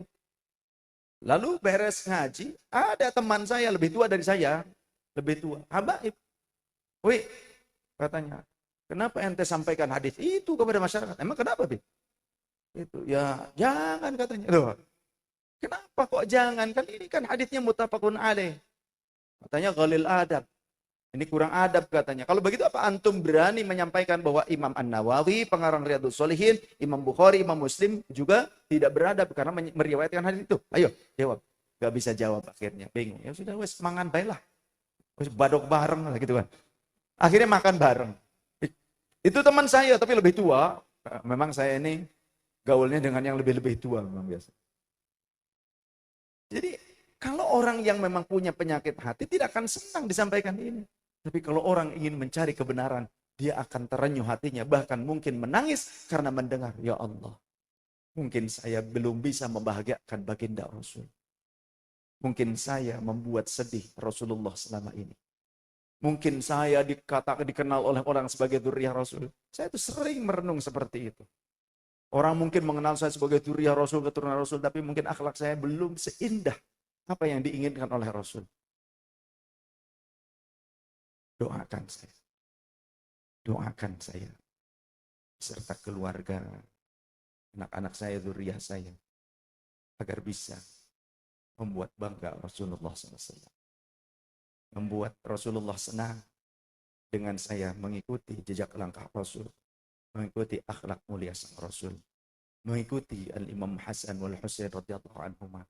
Lalu beres ngaji, ada teman saya lebih tua dari saya, lebih tua, habaib. Wih, katanya, kenapa ente sampaikan hadis itu kepada masyarakat? Emang kenapa, Bib? Itu ya jangan katanya. Loh, kenapa kok jangan? Kan ini kan hadisnya muttafaqun alaih. Katanya ghalil adab. Ini kurang adab katanya. Kalau begitu apa antum berani menyampaikan bahwa Imam An-Nawawi, pengarang Riyadhus Shalihin, Imam Bukhari, Imam Muslim juga tidak beradab karena meriwayatkan hadis itu? Ayo, jawab. Gak bisa jawab akhirnya, bingung. Ya sudah, wes mangan baiklah. Wes badok bareng lah gitu kan. Akhirnya makan bareng. Itu teman saya tapi lebih tua. Memang saya ini gaulnya dengan yang lebih-lebih tua memang biasa. Jadi kalau orang yang memang punya penyakit hati tidak akan senang disampaikan ini. Tapi kalau orang ingin mencari kebenaran, dia akan terenyuh hatinya. Bahkan mungkin menangis karena mendengar, ya Allah, mungkin saya belum bisa membahagiakan baginda Rasul. Mungkin saya membuat sedih Rasulullah selama ini. Mungkin saya dikenal oleh orang sebagai dzurriyyah Rasul. Saya itu sering merenung seperti itu. Orang mungkin mengenal saya sebagai dzurriyyah Rasul, keturunan Rasul, tapi mungkin akhlak saya belum seindah apa yang diinginkan oleh Rasul. Doakan saya. Doakan saya. Beserta keluarga, anak-anak saya, dzurriyyah saya. Agar bisa membuat bangga Rasulullah SAW. Membuat Rasulullah senang dengan saya mengikuti jejak langkah Rasul. Mengikuti akhlak mulia sang Rasul. Mengikuti Al-Imam Hasan wal Husain radhiyallahu anhuma.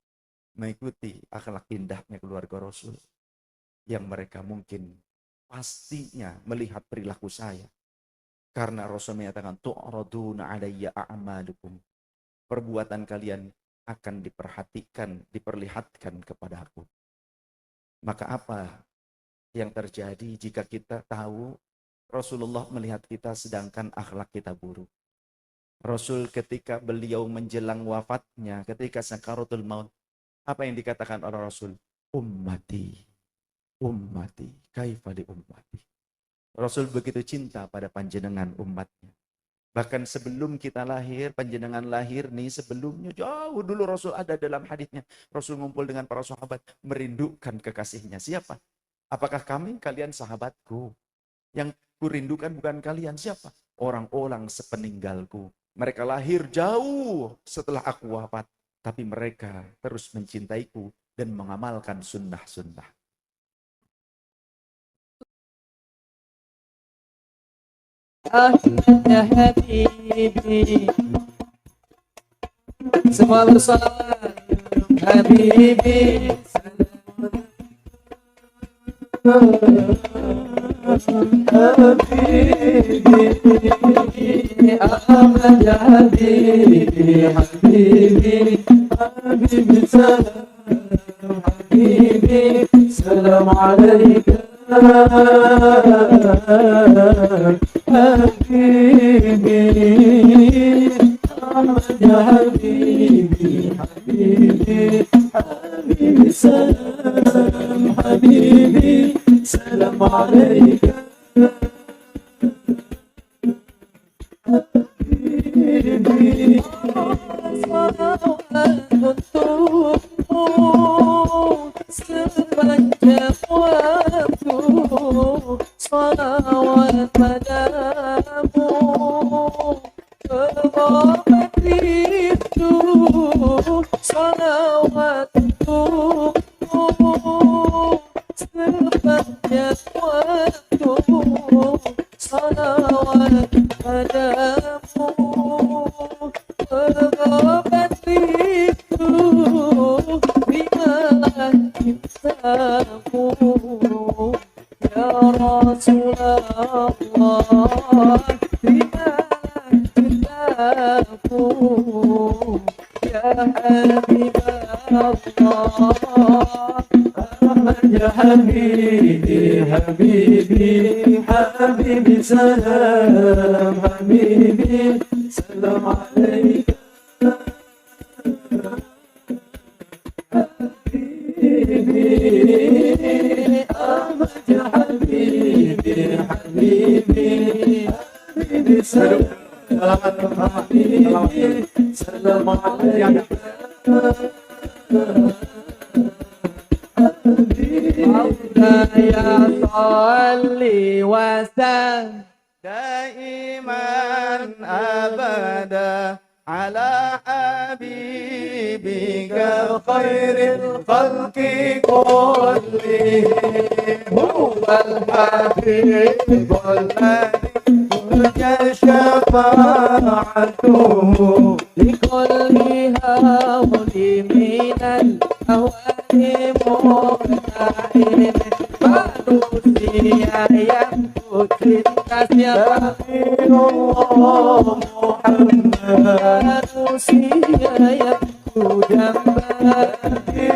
Mengikuti akhlak indahnya keluarga Rasul. Yang mereka mungkin pastinya melihat perilaku saya. Karena Rasul menyatakan, tu'raduna alayya a'malukum. Perbuatan kalian akan diperhatikan, diperlihatkan kepada aku. Maka apa yang terjadi jika kita tahu Rasulullah melihat kita sedangkan akhlak kita buruk? Rasul ketika beliau menjelang wafatnya, ketika sakaratul maut, apa yang dikatakan oleh Rasul? Ummati. Ummati, kaifa li ummati. Rasul begitu cinta pada panjenengan umatnya. Bahkan sebelum kita lahir, panjenengan lahir nih sebelumnya, jauh dulu Rasul ada dalam hadisnya. Rasul ngumpul dengan para sahabat, merindukan kekasihnya. Siapa? Apakah kami? Kalian sahabatku. Yang kurindukan bukan kalian. Siapa? Orang-orang sepeninggalku. Mereka lahir jauh setelah aku wafat. tapi mereka terus mencintaiku dan mengamalkan sunnah-sunnah. Ya Habibi, semua bersalawat. Habibi, Ahmad ya Habibi, Habibi, Habibi salam, Habibi, salam alaika, Habibi, Ahmad ya Habibi, Habibi, Habibi salam, Habibi, salam alaika, Habibi, salawat untukmu sepanjang waktu, salawat padamu pengobat rindu, salawat untukmu sepanjang waktu, salawat padamu pengobat rindu, terimalah cintamu ya Rasulullah, terimalah cintamu ya Habiballah, Ahmad ya Habibi, Habibi, Habibi salam, Habibi, salam alaika, Habibi, Ahmad ya Habibi, Habibi, Habibi salam, Habibi, salam alaika, ya salli wa sallim daiman abada ala habibika khairil khalqi kullihim huwal habibul ladzi turja syafa'atuhu likulli hawli minal ahwali muhtahim manusia yang kucinta siapa manusia yang kudambari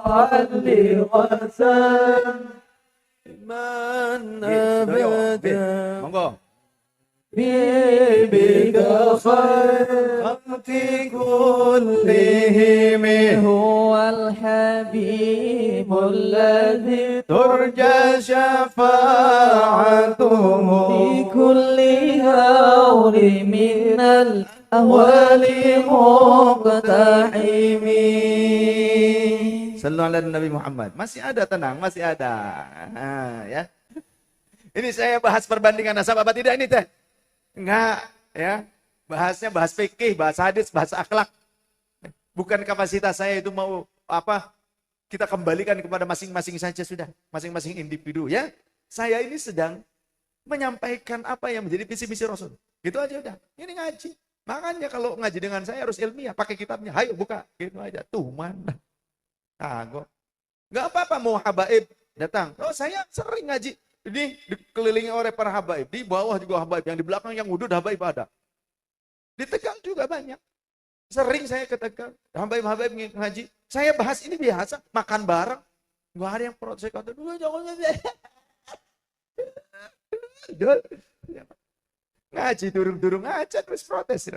salli wa sallim man abada monggo bibika khairati kullihim huwal habibul ladzi turja syafa'atuhu fi kulli hawli minal ahwali muqtahimi. Sallu ala Nabi Muhammad. Masih ada, tenang, masih ada. Nah, ya. Ini saya bahas perbandingan nasab apa tidak ini teh? Enggak, ya. Bahasnya bahas fikih, bahas hadis, bahas akhlak. Bukan kapasitas saya itu mau apa? Kita kembalikan kepada masing-masing saja sudah, masing-masing individu ya. Saya ini sedang menyampaikan apa yang menjadi visi misi Rasul. Gitu aja udah. Ini ngaji. Makanya kalau ngaji dengan saya harus ilmiah, pakai kitabnya. Hayo buka, gitu aja. Tuh mana? Kagok. Enggak apa-apa mau habaib datang. Oh, saya sering ngaji. Ini dikelilingi oleh para habaib. Di bawah juga habaib, yang di belakang yang wudhu habaib ada. Di Tegal juga banyak. Sering saya ke Tegal, habaib-habaib ngaji. Saya bahas ini biasa, makan bareng. Nggak ada yang protes. Saya kata, dulu jangan ngaji, durung-durung aja terus protes.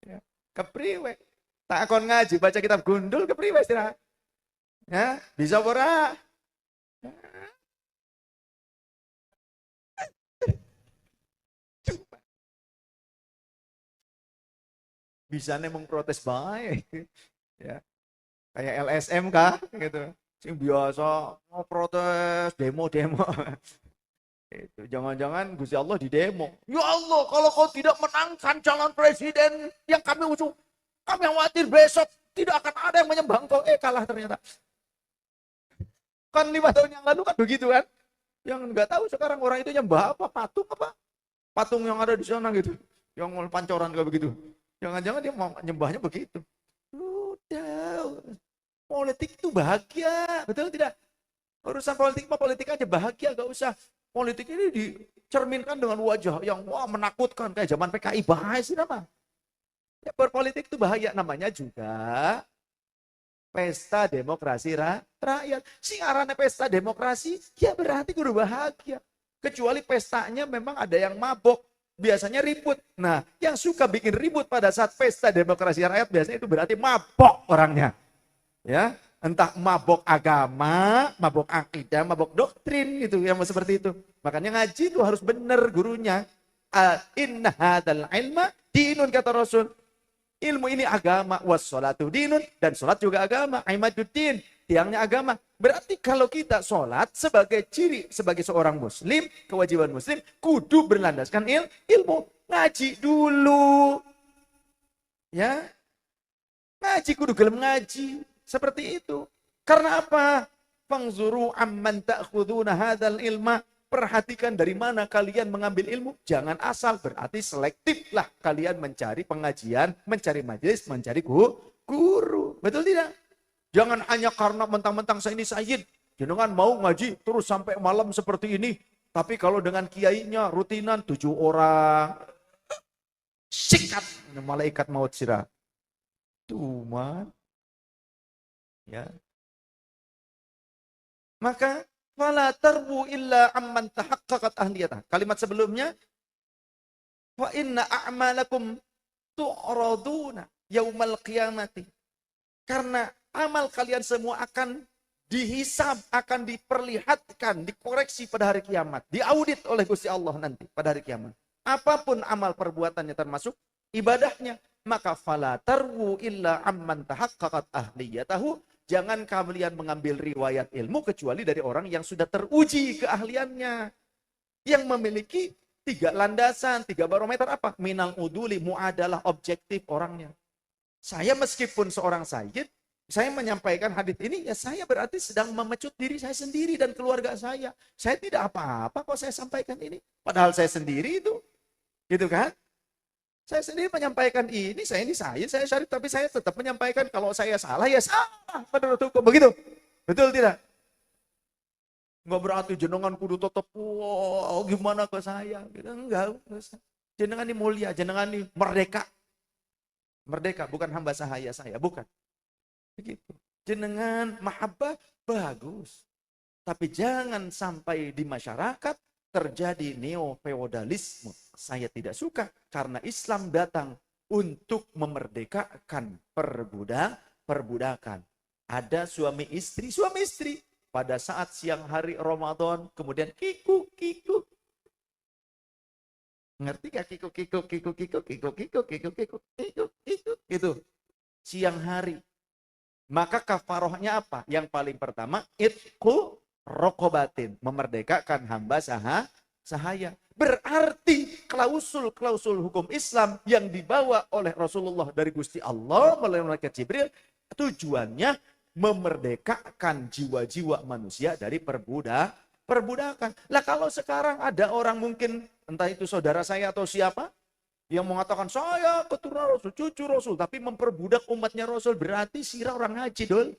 Ya. Kepriwe. Tak akan ngaji, baca kitab gundul, kepriwe istirahat. Ya, bisa ora? Bisa nih mengprotes baik. Ya. Kayak LSM kah gitu. Sing biasa mau protes, demo-demo. Itu jangan-jangan Gusti Allah di demo. Ya Allah, kalau kau tidak menangkan calon presiden yang kami usung, kami khawatir besok tidak akan ada yang menyembah engkau. Kalah ternyata. Kan 5 tahun yang lalu kan begitu kan. Yang nggak tahu sekarang orang itu nyembah apa, patung apa. Patung yang ada di sana gitu. Yang pancoran kayak begitu. Jangan-jangan dia mau nyembahnya begitu. Udah. Politik itu bahagia. Betul tidak? Urusan politik mah politik aja bahagia. Gak usah. Politik ini dicerminkan dengan wajah yang wah menakutkan. Kayak zaman PKI. Bahaya sih nama. Ya, berpolitik itu bahaya. Namanya juga pesta demokrasi rakyat. Singarannya pesta demokrasi, ya berarti kudu bahagia. Kecuali pestanya memang ada yang mabok, biasanya ribut. Nah, yang suka bikin ribut pada saat pesta demokrasi rakyat biasanya itu berarti mabok orangnya. Ya, entah mabok agama, mabok akidah, mabok doktrin gitu, yang seperti itu. Makanya ngaji itu harus benar gurunya. Inna hadzal ilma dinun kata Rasul. Ilmu ini agama, wassalatu dinun, dan sholat juga agama, imaduddin, tiangnya agama. Berarti kalau kita sholat sebagai ciri, sebagai seorang muslim, kewajiban muslim, kudu berlandaskan ilmu. Ngaji dulu. Ya, ngaji kudu gelem ngaji. Seperti itu. Karena apa? Fangzuru amman ta'khuduna hadzal ilma. Perhatikan dari mana kalian mengambil ilmu. Jangan asal, berarti selektiflah kalian mencari pengajian, mencari majelis, mencari guru. Betul tidak? Jangan hanya karena mentang-mentang saya ini sayyid. Jangan mau ngaji terus sampai malam seperti ini. Tapi kalau dengan kiainya rutinan 7 orang. Sikat. Malaikat maut sirah. Tuh man. Ya. Maka fala tarbu illa amman tahaqqaqat ahliyatah. Kalimat sebelumnya wa inna a'malakum tu'raduna yaumal qiyamati. Karena amal kalian semua akan dihisab, akan diperlihatkan, dikoreksi pada hari kiamat, diaudit oleh Gusti Allah nanti pada hari kiamat. Apapun amal perbuatannya termasuk ibadahnya, maka fala tarbu illa amman tahaqqaqat ahliyatahu. Jangan kalian mengambil riwayat ilmu kecuali dari orang yang sudah teruji keahliannya. Yang memiliki 3 landasan, 3 barometer apa? Minal uduli, muadalah objektif orangnya. Saya meskipun seorang sayyid, saya menyampaikan hadits ini, ya saya berarti sedang memecut diri saya sendiri dan keluarga saya. Saya tidak apa-apa kok saya sampaikan ini. Padahal saya sendiri itu. Gitu kan? Saya sendiri menyampaikan ini, saya syarif, tapi saya tetap menyampaikan kalau saya salah, ya salah menurut hukum. Begitu? Betul tidak? Enggak berarti jenengan kudu tetap, wow, gimana ke saya? Enggak. Jenengan ini mulia, jenengan ini merdeka. Merdeka, bukan hamba sahaya saya, bukan. Begitu. Jenengan mahabbah, bagus. Tapi jangan sampai di masyarakat terjadi neo-feodalisme. Saya tidak suka karena Islam datang untuk memerdekakan perbudakan. Ada suami istri pada saat siang hari Ramadan kemudian kiku. Ngerti gak kiku gitu. Siang hari. Maka kafarohnya apa? Yang paling pertama itqu rokobatin, memerdekakan hamba sahaya. Berarti klausul hukum Islam yang dibawa oleh Rasulullah dari Gusti Allah melalui malaikat Jibril tujuannya memerdekakan jiwa-jiwa manusia dari perbudakan. Lah kalau sekarang ada orang mungkin entah itu saudara saya atau siapa yang mengatakan saya keturunan Rasul, cucu Rasul, tapi memperbudak umatnya Rasul, berarti sirah orang ngaji dol.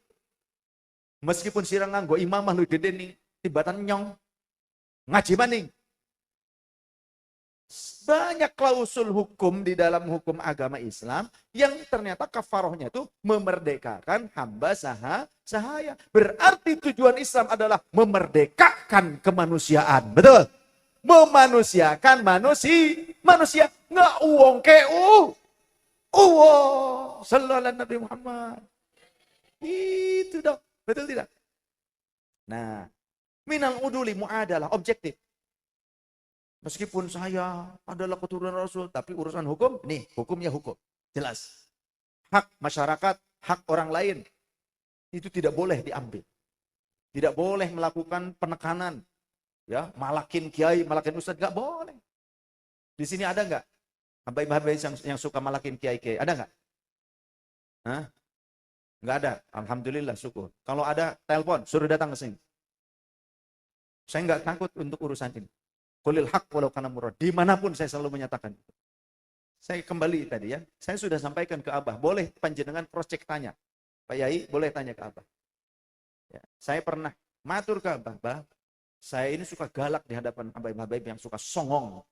Meskipun sirah nganggo imamah lu gede nih, tibatan nyong. Ngaji maning. Banyak klausul hukum di dalam hukum agama Islam yang ternyata kafarohnya itu memerdekakan hamba sahaya. Berarti tujuan Islam adalah memerdekakan kemanusiaan. Betul? Memanusiakan manusia. Nggak uang keu. Sallallahu alaihi Nabi Muhammad. Itu dong. Betul tidak? Nah, minal uduli muadalah objektif. Meskipun saya adalah keturunan Rasul, tapi urusan hukum, nih hukumnya hukum. Jelas. Hak masyarakat, hak orang lain, itu tidak boleh diambil. Tidak boleh melakukan penekanan. Ya, malakin kiai, malakin ustadz, nggak boleh. Di sini ada nggak habaib-habaib yang suka malakin kiai-kiai? Ada nggak? Hah? Nggak ada. Alhamdulillah, syukur. Kalau ada, telepon, suruh datang ke sini. Saya nggak takut untuk urusan ini. Qulil haq walau kana murad. Dimanapun saya selalu menyatakan itu. Saya kembali tadi ya. Saya sudah sampaikan ke Abah. Boleh panjenengan cross check tanya. Pak Yai, boleh tanya ke Abah. Ya, saya pernah matur ke Abah. Bah, saya ini suka galak di hadapan habaib-habaib yang suka songong.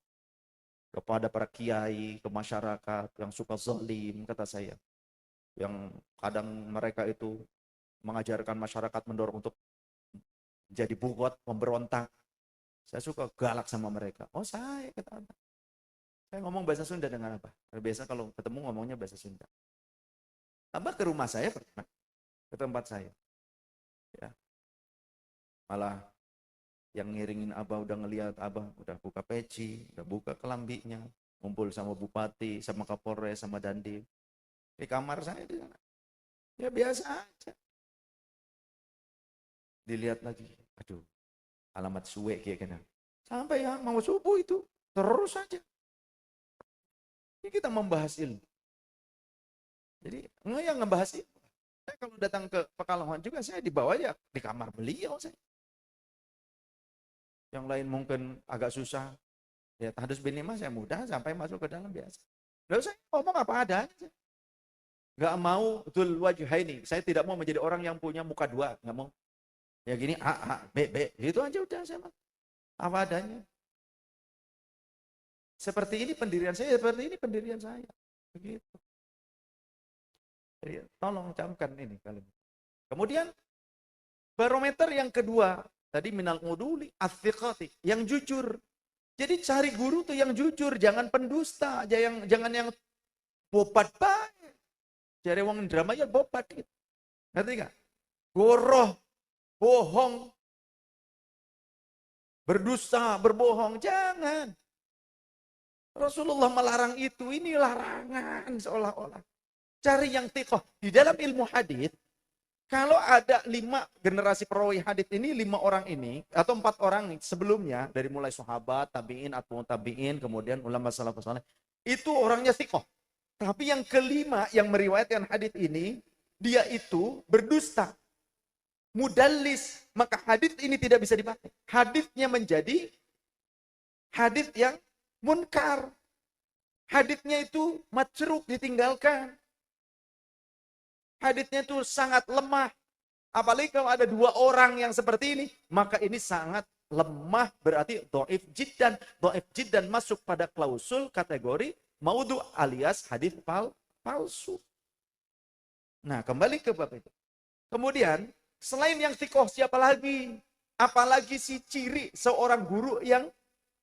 Kepada para kiai, ke masyarakat, yang suka zalim, kata saya. Yang kadang mereka itu mengajarkan masyarakat mendorong untuk jadi bugot, memberontak. Saya suka galak sama mereka. Oh saya, kata Abah. Saya ngomong bahasa Sunda dengan Abah. Biasa kalau ketemu ngomongnya bahasa Sunda. Abah ke rumah saya pernah, ke tempat saya. Ya. Malah yang ngiringin Abah udah ngelihat Abah, udah buka peci, udah buka kelambinya, ngumpul sama bupati, sama kapolres, sama dandim. Di kamar saya di sana. Ya biasa aja. Dilihat lagi, aduh, alamat suwe kayak gini. Sampai ya mau subuh itu, terus saja. Ini kita membahas ilmu. Jadi, yang ngebahas ilmu. Saya kalau datang ke Pekalongan juga, saya dibawa ya di kamar beliau saya. Yang lain mungkin agak susah. Ya, tahdus bin Nima saya mudah sampai masuk ke dalam biasa. Lalu saya ngomong apa adanya. Gak mau betul wajhaini. Saya tidak mau menjadi orang yang punya muka dua. Gak mau. Ya gini, A, B, B. Itu aja udah saya mah. Apa adanya. Seperti ini pendirian saya, seperti ini pendirian saya. Begitu. Jadi, tolong camkan ini kalimat. Kemudian, barometer yang kedua. Tadi minal nguduli, athiqati, yang jujur. Jadi cari guru tuh yang jujur, jangan pendusta, jangan yang bobat baik. Cari wong drama ya bobat gitu. Ngerti nggak? Goroh, bohong, berdusta, berbohong, jangan. Rasulullah melarang itu, ini larangan seolah-olah. Cari yang thiqah. Di dalam ilmu hadis. Kalau ada 5 generasi perawi hadits ini, 5 orang ini, atau 4 orang sebelumnya, dari mulai sahabat, tabi'in, atau tabi'in, kemudian ulama salafus saleh, itu orangnya thiqah. Tapi yang kelima yang meriwayatkan hadits ini, dia itu berdusta, mudallis, maka hadits ini tidak bisa dipakai. Haditsnya menjadi hadits yang munkar. Haditsnya itu matsruk, ditinggalkan. Haditsnya itu sangat lemah. Apalagi kalau ada 2 orang yang seperti ini, maka ini sangat lemah, berarti dhaif jiddan. Dhaif jiddan masuk pada klausul kategori maudhu alias hadits palsu. Nah, kembali ke bab itu. Kemudian, selain yang thiqah siapa lagi? Apalagi si ciri seorang guru yang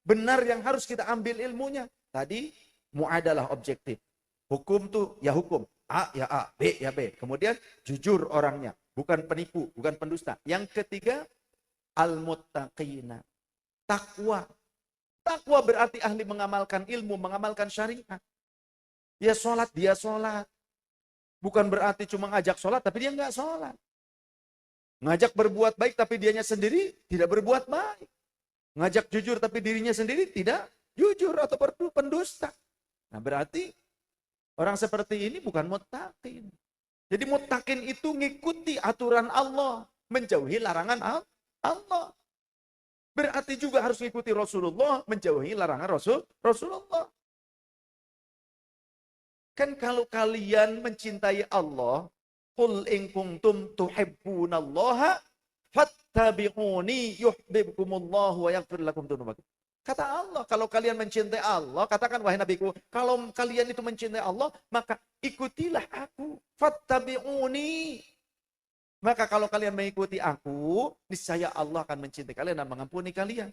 benar yang harus kita ambil ilmunya. Tadi muadalah objektif. Hukum tuh ya hukum. A ya A, B ya B. Kemudian jujur orangnya, bukan penipu, bukan pendusta. Yang ketiga, al-muttaqina. Takwa. Takwa berarti ahli mengamalkan ilmu, mengamalkan syariat. Ya sholat, dia sholat. Bukan berarti cuma ngajak sholat, tapi dia nggak sholat. Ngajak berbuat baik, tapi dianya sendiri tidak berbuat baik. Ngajak jujur, tapi dirinya sendiri tidak jujur atau pendusta. Nah berarti orang seperti ini bukan muttaqin. Jadi muttaqin itu ngikuti aturan Allah, menjauhi larangan Allah. Berarti juga harus ngikuti Rasulullah, menjauhi larangan Rasulullah. Kan kalau kalian mencintai Allah, qul in kuntum tuhibbunallaha fattabi'uni yuhibbukumullahu wa yaghfir lakum dzunubakum. Kata Allah, kalau kalian mencintai Allah, katakan wahai nabiku, kalau kalian itu mencintai Allah, maka ikutilah aku. Fattabi'uni. Maka kalau kalian mengikuti aku, niscaya Allah akan mencintai kalian dan mengampuni kalian.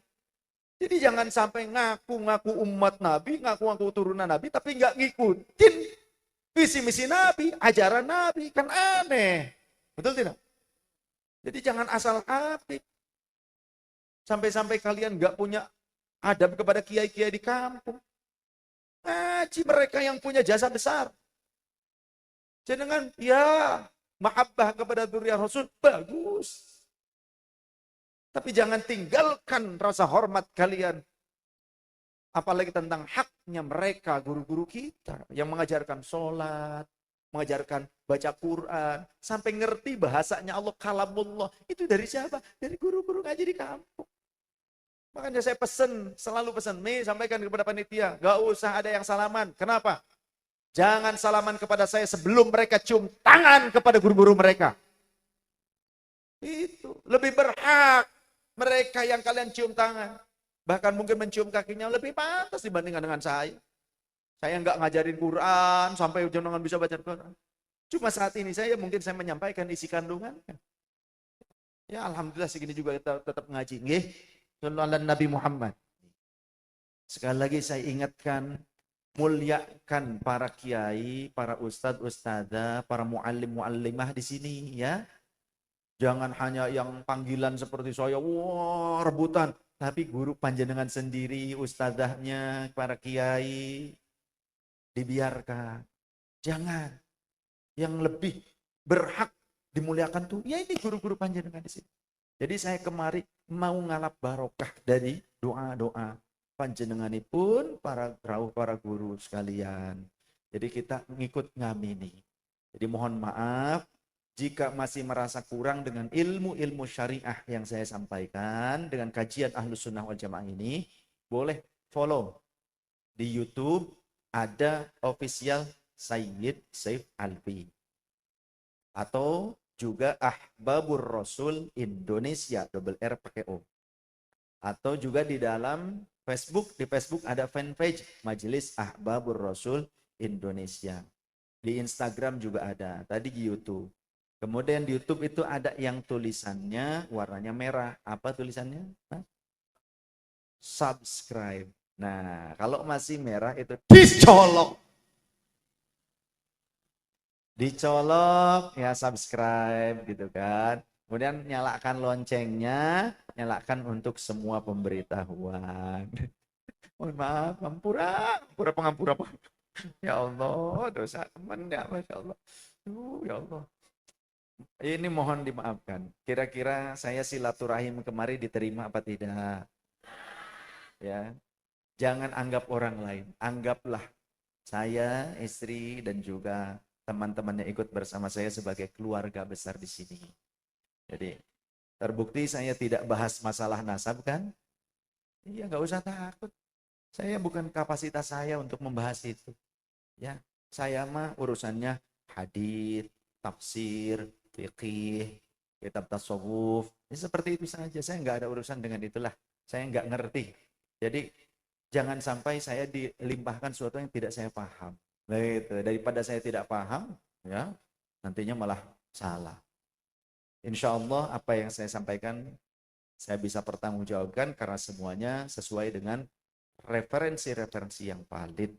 Jadi jangan sampai ngaku-ngaku umat Nabi, ngaku-ngaku turunan Nabi, tapi nggak ngikutin visi misi Nabi, ajaran Nabi, kan aneh. Betul tidak? Jadi jangan asal apik. Sampai-sampai kalian nggak punya adab kepada kiai-kiai di kampung. Ngaji mereka yang punya jasa besar. Jangan ya mahabbah kepada dzurriyyah Rasul bagus. Tapi jangan tinggalkan rasa hormat kalian. Apalagi tentang haknya mereka, guru-guru kita. Yang mengajarkan sholat, mengajarkan baca Quran. Sampai ngerti bahasanya Allah, kalamullah. Itu dari siapa? Dari guru-guru ngaji di kampung. Makanya saya selalu pesan. Sampaikan kepada panitia. Gak usah ada yang salaman. Kenapa? Jangan salaman kepada saya sebelum mereka cium tangan kepada guru-guru mereka. Itu. Lebih berhak mereka yang kalian cium tangan. Bahkan mungkin mencium kakinya lebih pantas dibandingkan dengan saya. Saya nggak ngajarin Quran sampai jangan bisa baca Quran. Cuma saat ini saya menyampaikan isi kandungannya. Ya alhamdulillah segini juga kita tetap ngaji. Nggih. Sallallahu Nabi Muhammad. Sekali lagi saya ingatkan, muliakan para kiai, para ustadz, ustadzah, para muallim, muallimah di sini ya. Jangan hanya yang panggilan seperti saya, wah rebutan. Tapi guru panjenengan sendiri, ustadzahnya, para kiai, dibiarkan. Jangan. Yang lebih berhak dimuliakan tuh, ya ini guru-guru panjenengan di sini. Jadi saya kemari mau ngalap barokah dari doa-doa panjenenganipun para rawuh, para guru sekalian. Jadi kita ngikut ngamini. Jadi mohon maaf jika masih merasa kurang dengan ilmu-ilmu syariah yang saya sampaikan dengan kajian Ahlus Sunnah wal Jamaah ini, boleh follow di YouTube, ada official Sayyid Saif Alfi. Atau juga Ahbabur Rasul Indonesia, double R pakai O. Atau juga di dalam Facebook, di Facebook ada fanpage Majelis Ahbabur Rasul Indonesia. Di Instagram juga ada, tadi di YouTube. Kemudian di YouTube itu ada yang tulisannya warnanya merah. Apa tulisannya? Subscribe. Nah, kalau masih merah itu dicolok. Dicolok, ya subscribe gitu kan. Kemudian nyalakan loncengnya, nyalakan untuk semua pemberitahuan. Mohon maaf, pengampura. Ya Allah, dosa teman ya, Masya Allah. Ya Allah. Ini mohon dimaafkan. Kira-kira saya silaturahim kemari diterima apa tidak? Ya. Jangan anggap orang lain. Anggaplah saya, istri, dan juga teman-teman yang ikut bersama saya sebagai keluarga besar di sini. Jadi, terbukti saya tidak bahas masalah nasab kan? Iya, nggak usah takut. Saya bukan kapasitas saya untuk membahas itu. Ya, saya mah urusannya hadits, tafsir, fikih, kitab tasawuf, ya seperti itu saja. Saya nggak ada urusan dengan itulah. Saya nggak ngerti. Jadi jangan sampai saya dilimpahkan sesuatu yang tidak saya paham. Nah, itu. Daripada saya tidak paham, ya nantinya malah salah. Insya Allah apa yang saya sampaikan saya bisa pertanggungjawabkan karena semuanya sesuai dengan referensi-referensi yang valid.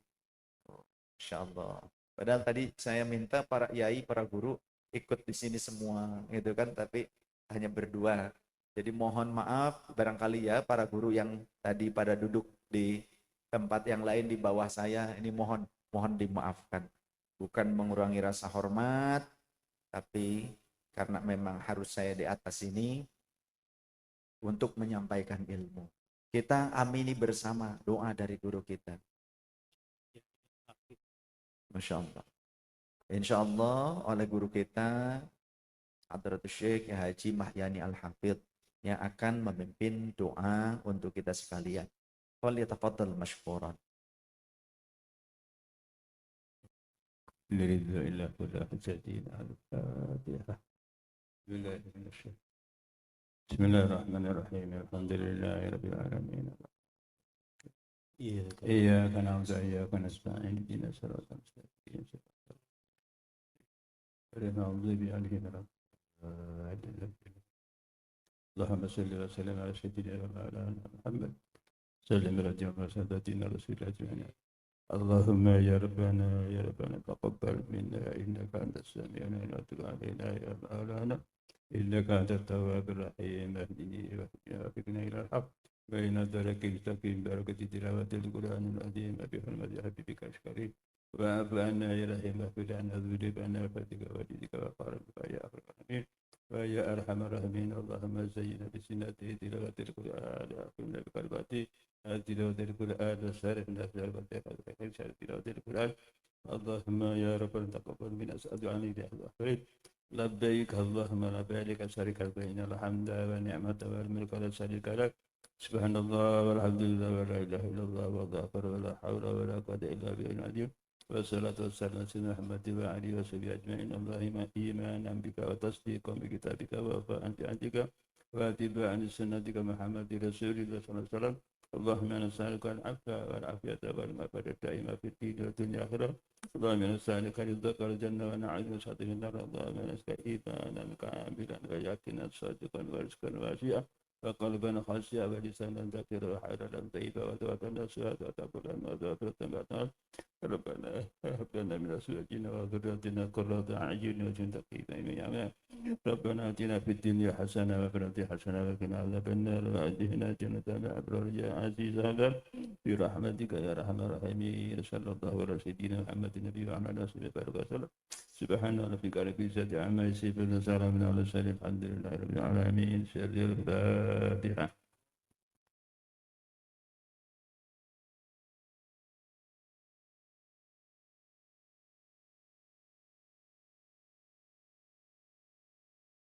Insya Allah. Padahal tadi saya minta para yai, para guru ikut di sini semua, gitu kan? Tapi hanya berdua. Jadi mohon maaf barangkali ya para guru yang tadi pada duduk di tempat yang lain di bawah saya, ini mohon dimaafkan. Bukan mengurangi rasa hormat, tapi karena memang harus saya di atas ini untuk menyampaikan ilmu. Kita amini bersama doa dari guru kita. Masya Allah. Insya Allah oleh guru kita Hadratus Syekh Haji Mahyani Al-Hafidh yang akan memimpin doa untuk kita sekalian. Falyatafaddal mashkuran. Bismillahirrahmanirrahim. Alhamdulillahirabbil alamin. Iyyaka na'budu wa iyyaka nasta'in. Ihdinas siratal mustaqim. Allahumma shalli wa sallim ala sayyidina wa ala Muhammad. Sallim ala sayyidina Rasulillah ajma'in. Allahumma ya Rabbana taqabbal minna innaka antas sami'ul alim wa tub alaina ya Maulana innaka antat tawwabur rahim. Ihdini wa wafiqna ila al-haqq wa inna darakil mustaqim barakati tilawatil Qur'anil azim bi hurmati habibika al-karim. وعفو عنا يا رحيم واغفر عنا ذنوبنا وفتك وجدك وقاربك يا أكرم الأكرمين ويا أرحم الراحمين اللهم زينا بسنته تلاوة القرآن وأكرمنا بقربته تلاوة القرآن وسارنا في الفتحة تلاوة القرآن اللهم يا رب تقبل منا أسأل عني بأخير لبيك اللهم لبيك شريك بين الحمد والنعمة والملك لا شريك لك سبحان الله والحمد لله ولا إله إلا الله والله أكبر ولا حول ولا قوة إلا بالله العظيم والصلاة والسلام على سيدنا محمد وعلى آله وصحبه أجمعين اللهم إيمانا بك وتصديقا بكتابك ووفاء بعهدك واتباعا لسنتك محمد رسول الله صلى الله عليه وسلم اللهم نسألك العفو والعافية والمغفرة الدائمة في الدين والدنيا والآخرة اللهم نسألك رضاك والجنة ونعوذ من سخطك النار اللهم نسألك إيمانا كاملا ويقينا صادقا ورزقا واسعا وقلبا خاشعا ولسانا ذاكرا وحلالا طيبا وتوبة نصوحا وتقبلا ومغفرة بعد ربنا هب لنا من أزواجنا وذرياتنا قرة أعين واجعلنا متقين ربنا آتنا في الدنيا حسنة وفي الآخرة حسنة وقنا عذاب النار وأدخلنا جنة الأبرار يا عزيز هذا برحمتك يا أرحم الراحمين صلى الله على سيدنا محمد النبي وعلى آله وصحبه وسلم سبحان ربك رب العزة عما يصفون وسلام على المرسلين الحمد لله رب العالمين. سر الفاتحة.